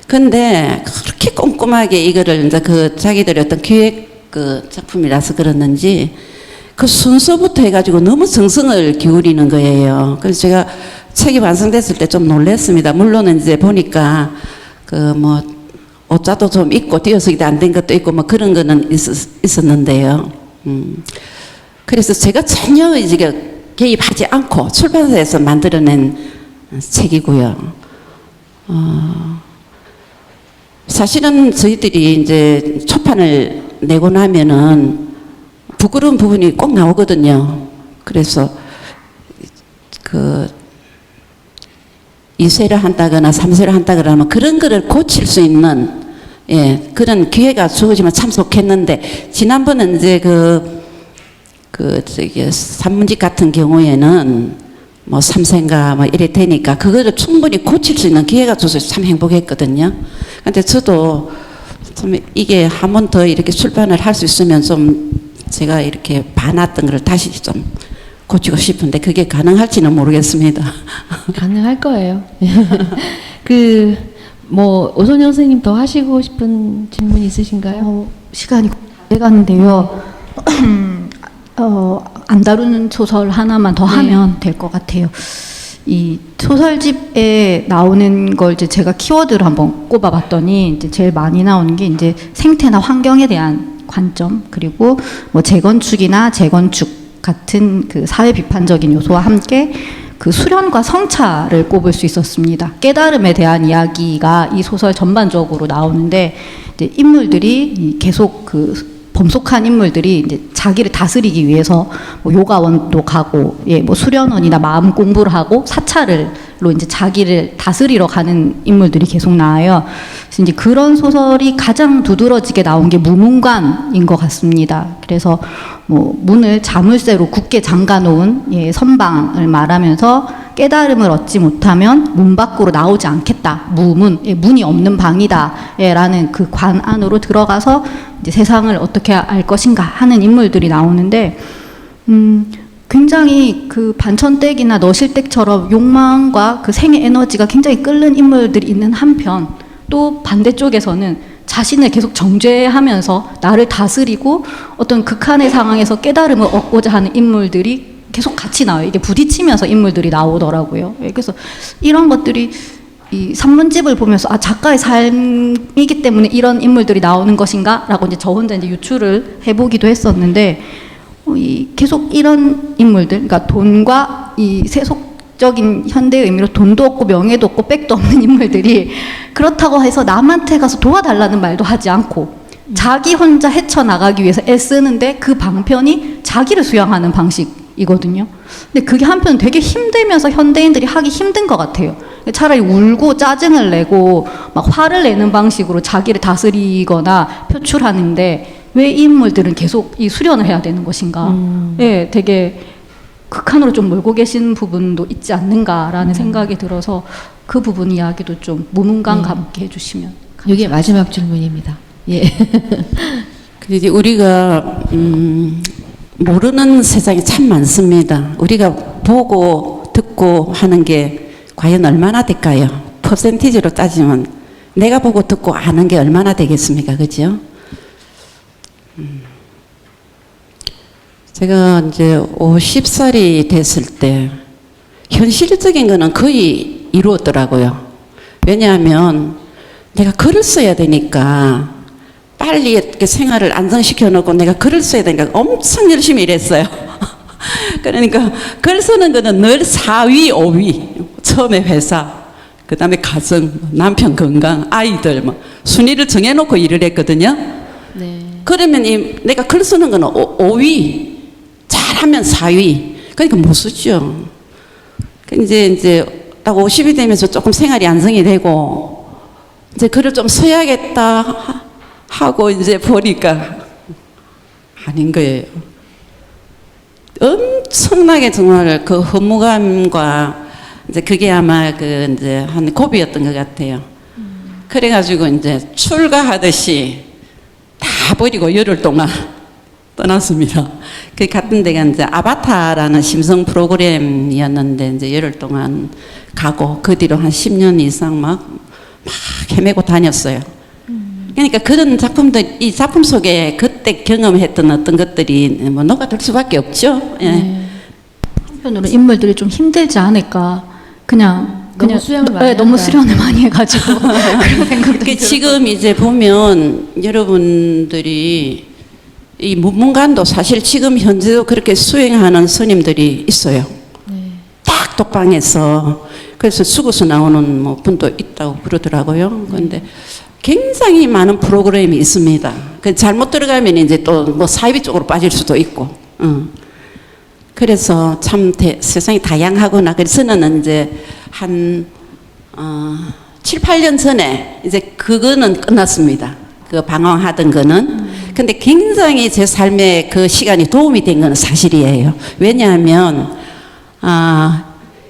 근데 그렇게 꼼꼼하게 이거를 이제 그 자기들의 어떤 기획 그 작품이라서 그랬는지 그 순서부터 해가지고 너무 정성을 기울이는 거예요. 그래서 제가 책이 완성됐을 때 좀 놀랐습니다. 물론 이제 보니까 그 뭐 옷자도 좀 있고 띄어쓰기도 안 된 것도 있고 뭐 그런 거는 있었는데요. 그래서 제가 전혀 이제 개입하지 않고 출판사에서 만들어낸 책이고요. 사실은 저희들이 이제 초판을 내고 나면은 부끄러운 부분이 꼭 나오거든요. 그래서 그 2세를 한다거나 3세를 한다거나 하면 그런 거를 고칠 수 있는 그런 기회가 주어지면 참 좋겠는데 지난번은 이제 저기 산문집 같은 경우에는 뭐 3세인가 뭐 이래 되니까 그거를 충분히 고칠 수 있는 기회가 줘서 참 행복했거든요. 근데 저도 좀 이게 한 번 더 이렇게 출판을 할 수 있으면 좀 제가 이렇게 봐놨던 걸 다시 좀 고치고 싶은데 그게 가능할지는 모르겠습니다. 가능할 거예요. 뭐 오선영 선생님 더 하시고 싶은 질문 있으신가요? 시간이 돼가는데요. 안 다루는 소설 하나만 더 하면 될 것 같아요. 이 소설집에 나오는 걸 이제 제가 키워드를 한번 꼽아봤더니 이제 제일 많이 나오는 게 이제 생태나 환경에 대한 관점, 그리고 뭐 재건축이나 재건축 같은 그 사회 비판적인 요소와 함께 그 수련과 성찰을 꼽을 수 있었습니다. 깨달음에 대한 이야기가 이 소설 전반적으로 나오는데 이제 인물들이 계속 그 범속한 인물들이 이제 자기를 다스리기 위해서 뭐 요가원도 가고, 뭐 수련원이나 마음 공부를 하고 사찰로 이제 자기를 다스리러 가는 인물들이 계속 나와요. 그래서 이제 그런 소설이 가장 두드러지게 나온 게 무문관인 것 같습니다. 그래서 뭐 문을 자물쇠로 굳게 잠가 놓은 선방을 말하면서 깨달음을 얻지 못하면 문 밖으로 나오지 않겠다. 문이 없는 방이다. 라는 그 관 안으로 들어가서 이제 세상을 어떻게 알 것인가 하는 인물들이 나오는데, 굉장히 그 반천댁이나 너실댁처럼 욕망과 그 생의 에너지가 굉장히 끓는 인물들이 있는 한편, 또 반대쪽에서는 자신을 계속 정죄하면서 나를 다스리고 어떤 극한의 상황에서 깨달음을 얻고자 하는 인물들이 계속 같이 나와요. 이게 부딪히면서 인물들이 나오더라고요. 그래서 이런 것들이 이 산문집을 보면서 작가의 삶이기 때문에 이런 인물들이 나오는 것인가? 라고 이제 저 혼자 이제 유추를 해보기도 했었는데, 계속 이런 인물들, 그러니까 돈과 이 세속적인 현대의 의미로 돈도 없고 명예도 없고 백도 없는 인물들이 그렇다고 해서 남한테 가서 도와달라는 말도 하지 않고 자기 혼자 헤쳐나가기 위해서 애쓰는데 그 방편이 자기를 수양하는 방식이거든요. 근데 그게 한편 되게 힘들면서 현대인들이 하기 힘든 것 같아요. 차라리 울고 짜증을 내고 막 화를 내는 방식으로 자기를 다스리거나 표출하는데 왜 이 인물들은 계속 이 수련을 해야 되는 것인가? 예, 되게 극한으로 좀 몰고 계신 부분도 있지 않는가라는 생각이 들어서 그 부분 이야기도 좀 무문강 감게 해주시면. 이게 마지막 질문입니다. 예. 이제 우리가 모르는 세상이 참 많습니다. 우리가 보고 듣고 하는 게 과연 얼마나 될까요? 퍼센티지로 따지면 내가 보고 듣고 아는 게 얼마나 되겠습니까? 그죠? 제가 이제 50살이 됐을 때 현실적인 거는 거의 이루었더라고요. 왜냐하면 내가 글을 써야 되니까 빨리 이렇게 생활을 안정시켜 놓고 내가 글을 써야 되니까 엄청 열심히 일했어요. 그러니까 글 쓰는 거는 늘 4위, 5위. 처음에 회사, 그 다음에 가정, 남편 건강, 아이들 뭐 순위를 정해놓고 일을 했거든요. 네. 그러면 내가 글 쓰는 거는 5위, 잘하면 4위. 그러니까 못 쓰죠. 이제 딱 50이 되면서 조금 생활이 안정이 되고 이제 글을 좀 써야겠다 하고 이제 보니까 아닌 거예요. 엄청나게 정말 그 허무감과 이제 그게 아마 그 이제 한 고비였던 것 같아요. 그래가지고 이제 출가하듯이 다 버리고 열흘 동안 떠났습니다. 그 같은 데가 이제 아바타라는 심성 프로그램이었는데 이제 열흘 동안 가고 그 뒤로 한 10년 이상 막 헤매고 다녔어요. 그러니까 그런 작품들, 이 작품 속에 그때 경험했던 어떤 것들이 뭐 녹아들 수밖에 없죠. 예. 한편으로 인물들이 좀 힘들지 않을까. 그냥 수련을 많이 네, 너무 한다. 수련을 많이 해가지고 그런 생각도 들어요. 지금 이제 보면 여러분들이 이 문문관도 사실 지금 현재도 그렇게 수행하는 스님들이 있어요. 딱 독방에서 그래서 죽어서 나오는 뭐 분도 있다고 그러더라고요. 그런데 굉장히 많은 프로그램이 있습니다. 그 잘못 들어가면 이제 또 뭐 사이비 쪽으로 빠질 수도 있고. 그래서 참 세상이 다양하구나. 그래서 저는 이제 한 7, 8년 전에 이제 그거는 끝났습니다. 그 방황하던 거는. 근데 굉장히 제 삶에 그 시간이 도움이 된 건 사실이에요. 왜냐하면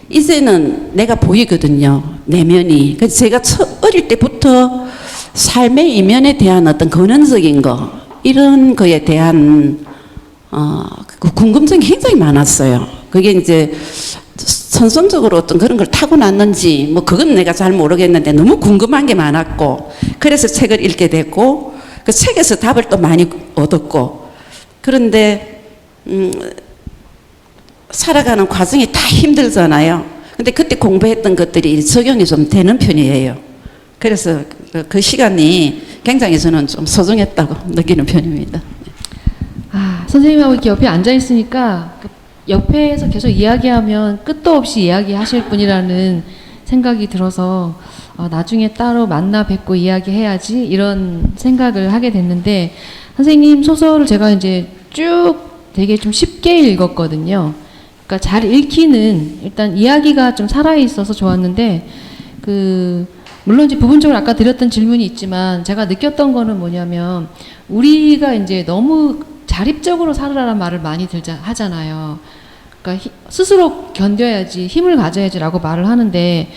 이제는 내가 보이거든요. 내면이. 그래서 제가 어릴 때부터 삶의 이면에 대한 어떤 근원적인 거 이런 거에 대한 그 궁금증이 굉장히 많았어요. 그게 이제 선선적으로 어떤 그런 걸 타고났는지 뭐 그건 내가 잘 모르겠는데 너무 궁금한 게 많았고 그래서 책을 읽게 됐고 그 책에서 답을 또 많이 얻었고 그런데 살아가는 과정이 다 힘들잖아요. 근데 그때 공부했던 것들이 적용이 좀 되는 편이에요. 그래서 그 시간이 굉장히 저는 좀 소중했다고 느끼는 편입니다. 선생님하고 이렇게 옆에 앉아 있으니까 옆에서 계속 이야기하면 끝도 없이 이야기하실 분이라는 생각이 들어서 나중에 따로 만나 뵙고 이야기해야지 이런 생각을 하게 됐는데 선생님 소설을 제가 이제 쭉 되게 좀 쉽게 읽었거든요. 그러니까 잘 읽히는 일단 이야기가 좀 살아 있어서 좋았는데 물론 이제 부분적으로 아까 드렸던 질문이 있지만 제가 느꼈던 거는 뭐냐면 우리가 이제 너무 자립적으로 살으라는 말을 많이 하잖아요. 그러니까 스스로 견뎌야지 힘을 가져야지라고 말을 하는데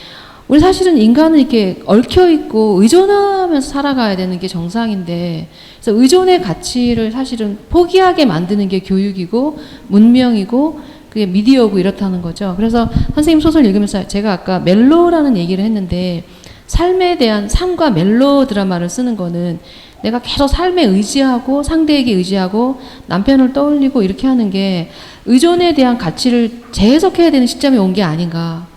우리 사실은 인간은 이렇게 얽혀있고 의존하면서 살아가야 되는 게 정상인데 그래서 의존의 가치를 사실은 포기하게 만드는 게 교육이고 문명이고 그게 미디어고 이렇다는 거죠. 그래서 선생님 소설 읽으면서 제가 아까 멜로라는 얘기를 했는데 삶에 대한 삶과 멜로 드라마를 쓰는 거는 내가 계속 삶에 의지하고 상대에게 의지하고 남편을 떠올리고 이렇게 하는 게 의존에 대한 가치를 재해석해야 되는 시점이 온 게 아닌가.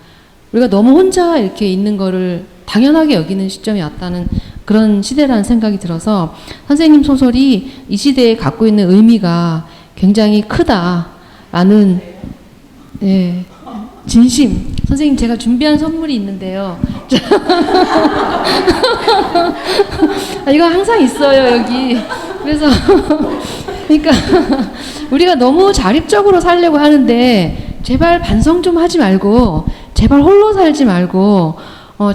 우리가 너무 혼자 이렇게 있는 거를 당연하게 여기는 시점이 왔다는 그런 시대라는 생각이 들어서 선생님 소설이 이 시대에 갖고 있는 의미가 굉장히 크다라는 진심. 선생님 제가 준비한 선물이 있는데요. 이거 항상 있어요 여기. 그래서 그러니까 우리가 너무 자립적으로 살려고 하는데 제발 반성 좀 하지 말고, 제발 홀로 살지 말고,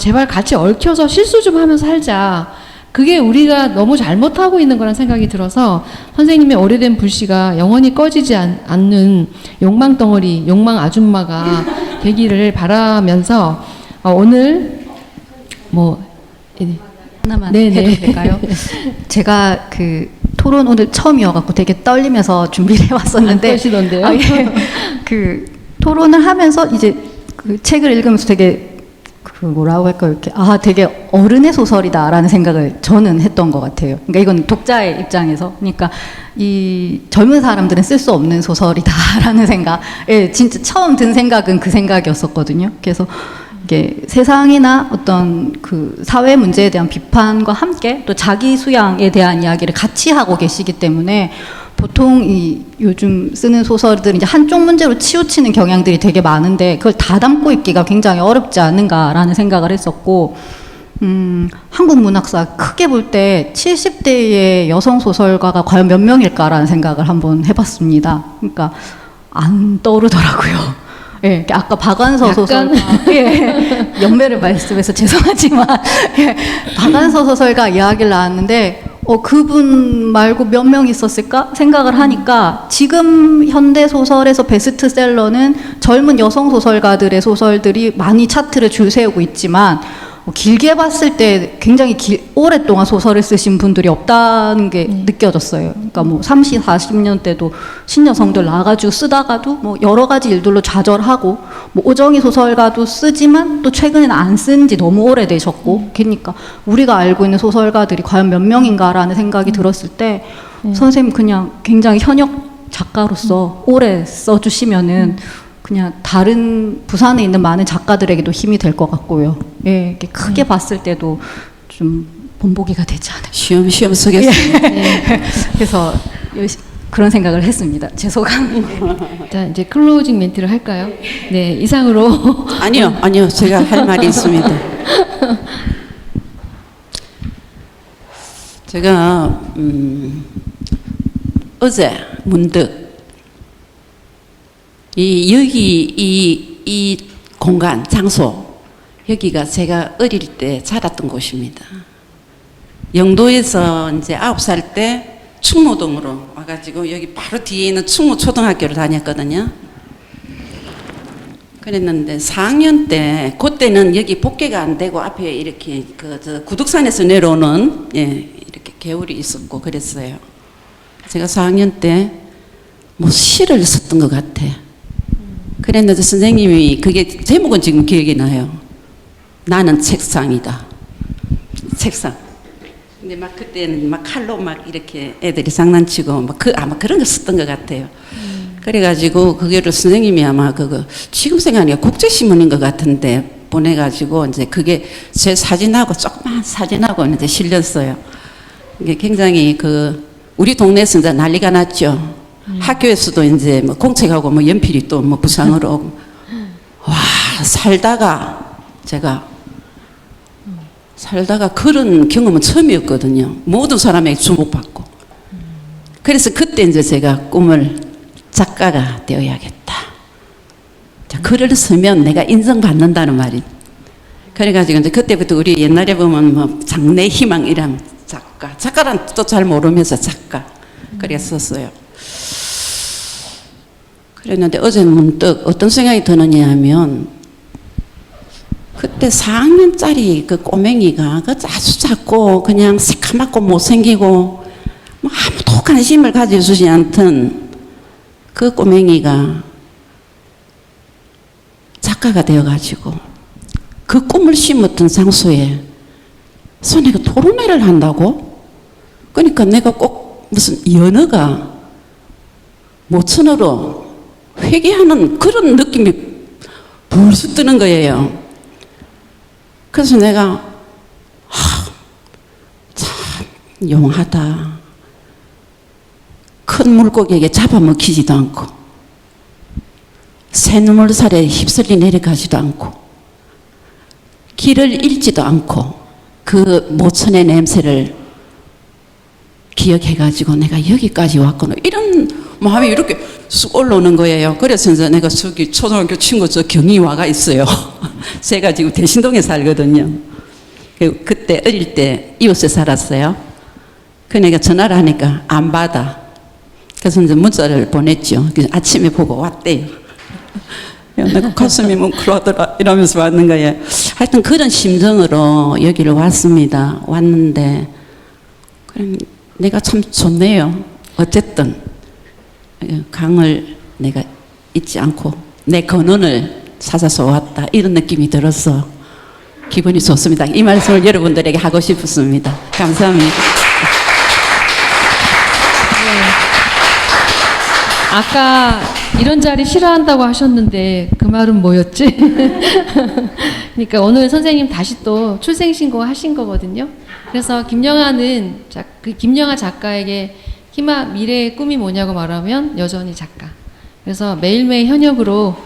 제발 같이 얽혀서 실수 좀 하면서 살자. 그게 우리가 너무 잘못하고 있는 거란 생각이 들어서 선생님의 오래된 불씨가 영원히 꺼지지 않는 욕망 덩어리, 욕망 아줌마가 되기를 바라면서 오늘 하나만 네네. 해도 될까요? 제가 그 토론 오늘 처음이어갖고 되게 떨리면서 준비를 해왔었는데 안 떨리시던데요? 예. 그 토론을 하면서 이제 그 책을 읽으면서 되게 그 뭐라고 할까요? 이렇게 되게 어른의 소설이다라는 생각을 저는 했던 것 같아요. 그러니까 이건 독자의 입장에서, 그러니까 이 젊은 사람들은 쓸 수 없는 소설이다라는 생각. 예, 진짜 처음 든 생각은 그 생각이었었거든요. 그래서 이게 세상이나 어떤 그 사회 문제에 대한 비판과 함께 또 자기 수양에 대한 이야기를 같이 하고 계시기 때문에 보통 이 요즘 쓰는 소설들은 이제 한쪽 문제로 치우치는 경향들이 되게 많은데 그걸 다 담고 있기가 굉장히 어렵지 않은가라는 생각을 했었고, 한국 문학사 크게 볼 때 70대의 여성 소설가가 과연 몇 명일까라는 생각을 한번 해봤습니다. 그러니까 안 떠오르더라고요. 예, 아까 박완서 소설가, 예, 연배를 말씀해서 죄송하지만, 예, 박완서 소설가 이야기를 나왔는데, 그분 말고 몇 명 있었을까 생각을 하니까 지금 현대 소설에서 베스트셀러는 젊은 여성 소설가들의 소설들이 많이 차트를 줄 세우고 있지만 길게 봤을 때 굉장히 오랫동안 소설을 쓰신 분들이 없다는 게 느껴졌어요. 그러니까 뭐 30, 40년 대도 신여성들 나와가지고 쓰다가도 뭐 여러 가지 일들로 좌절하고, 뭐 오정희 소설가도 쓰지만 또 최근에는 안 쓴 지 너무 오래되셨고, 그러니까 우리가 알고 있는 소설가들이 과연 몇 명인가라는 생각이 들었을 때 선생님 그냥 굉장히 현역 작가로서 오래 써주시면은 그냥 다른 부산에 있는 많은 작가들에게도 힘이 될 것 같고요. 예, 이렇게 크게 봤을 때도 좀 본보기가 되지 않을까. 쉬엄쉬엄 쓰겠습니다. 네. 그래서 그런 생각을 했습니다. 제 소감. 자, 이제 클로징 멘트를 할까요? 네, 이상으로. 아니요. 제가 할 말이 있습니다. 제가 어제 문득 이 공간, 장소, 여기가 제가 어릴 때 자랐던 곳입니다. 영도에서 이제 9살 때 충무동으로 와가지고 여기 바로 뒤에 있는 충무초등학교를 다녔거든요. 그랬는데 4학년 때, 그때는 여기 복개가 안 되고 앞에 이렇게 저 구덕산에서 내려오는 이렇게 개울이 있었고 그랬어요. 제가 4학년 때 뭐 시를 썼던 것 같아. 그랬는데 선생님이, 그게 제목은 지금 기억이 나요. 나는 책상이다. 책상. 근데 막 그때는 막 칼로 막 이렇게 애들이 장난치고 아마 그런 거 썼던 것 같아요. 그래가지고 그거를 선생님이 아마 지금 생각하니까 국제신문인 것 같은데 보내가지고 이제 그게 제 사진하고 조그만 사진하고 이제 실렸어요. 이게 굉장히 우리 동네에서 이제 난리가 났죠. 학교에서도 이제 뭐 공책하고 뭐 연필이 또 뭐 부상으로 오고. 와, 살다가 그런 경험은 처음이었거든요. 모든 사람에게 주목받고. 그래서 그때 이제 제가 꿈을 작가가 되어야겠다. 자, 글을 쓰면 내가 인정받는다는 말이. 그래가지고 이제 그때부터 우리 옛날에 보면 뭐 장래 희망이란 작가란 또 잘 모르면서 작가. 그래 썼어요. 그랬는데 어제 문득 어떤 생각이 드느냐 하면, 그때 4학년짜리 그 꼬맹이가 아주 작고 그냥 새카맣고 못생기고 뭐 아무도 관심을 가져주지 않던 그 꼬맹이가 작가가 되어가지고 그 꿈을 심었던 장소에 내가 토론회를 한다고? 그러니까 내가 꼭 무슨 연어가 모천어로 회개하는 그런 느낌이 불쑥 드는 거예요. 그래서 내가 참 용하다. 큰 물고기에게 잡아먹히지도 않고 새누물살에 휩쓸려 내려가지도 않고 길을 잃지도 않고 그 모천의 냄새를 기억해가지고 내가 여기까지 왔구나. 이런 마음이 이렇게 쑥 올라오는 거예요. 그래서 이제 내가 저기 초등학교 친구 저 경희와가 있어요. 제가 지금 대신동에 살거든요. 그때 어릴 때 이웃에 살았어요. 그러니까 전화를 하니까 안 받아. 그래서 이제 문자를 보냈죠. 그래서 아침에 보고 왔대요. 야, 내가 가슴이 뭉클하더라 이러면서 왔는 거예요. 하여튼 그런 심정으로 여기를 왔습니다. 왔는데 그럼 내가 참 좋네요. 어쨌든 강을 내가 잊지 않고 내 근원을 찾아서 왔다 이런 느낌이 들어서 기분이 좋습니다. 이 말씀을 여러분들에게 하고 싶었습니다. 감사합니다. 아까 이런 자리 싫어한다고 하셨는데 그 말은 뭐였지? 그러니까 오늘 선생님 다시 또 출생신고 하신 거거든요. 그래서 김영하 작가에게 희망, 미래의 꿈이 뭐냐고 말하면 여전히 작가. 그래서 매일매일 현역으로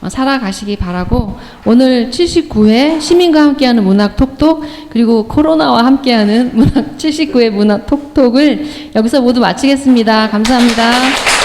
살아가시기 바라고 오늘 79회 시민과 함께하는 문학 톡톡 그리고 코로나와 함께하는 79회 문학 톡톡을 여기서 모두 마치겠습니다. 감사합니다.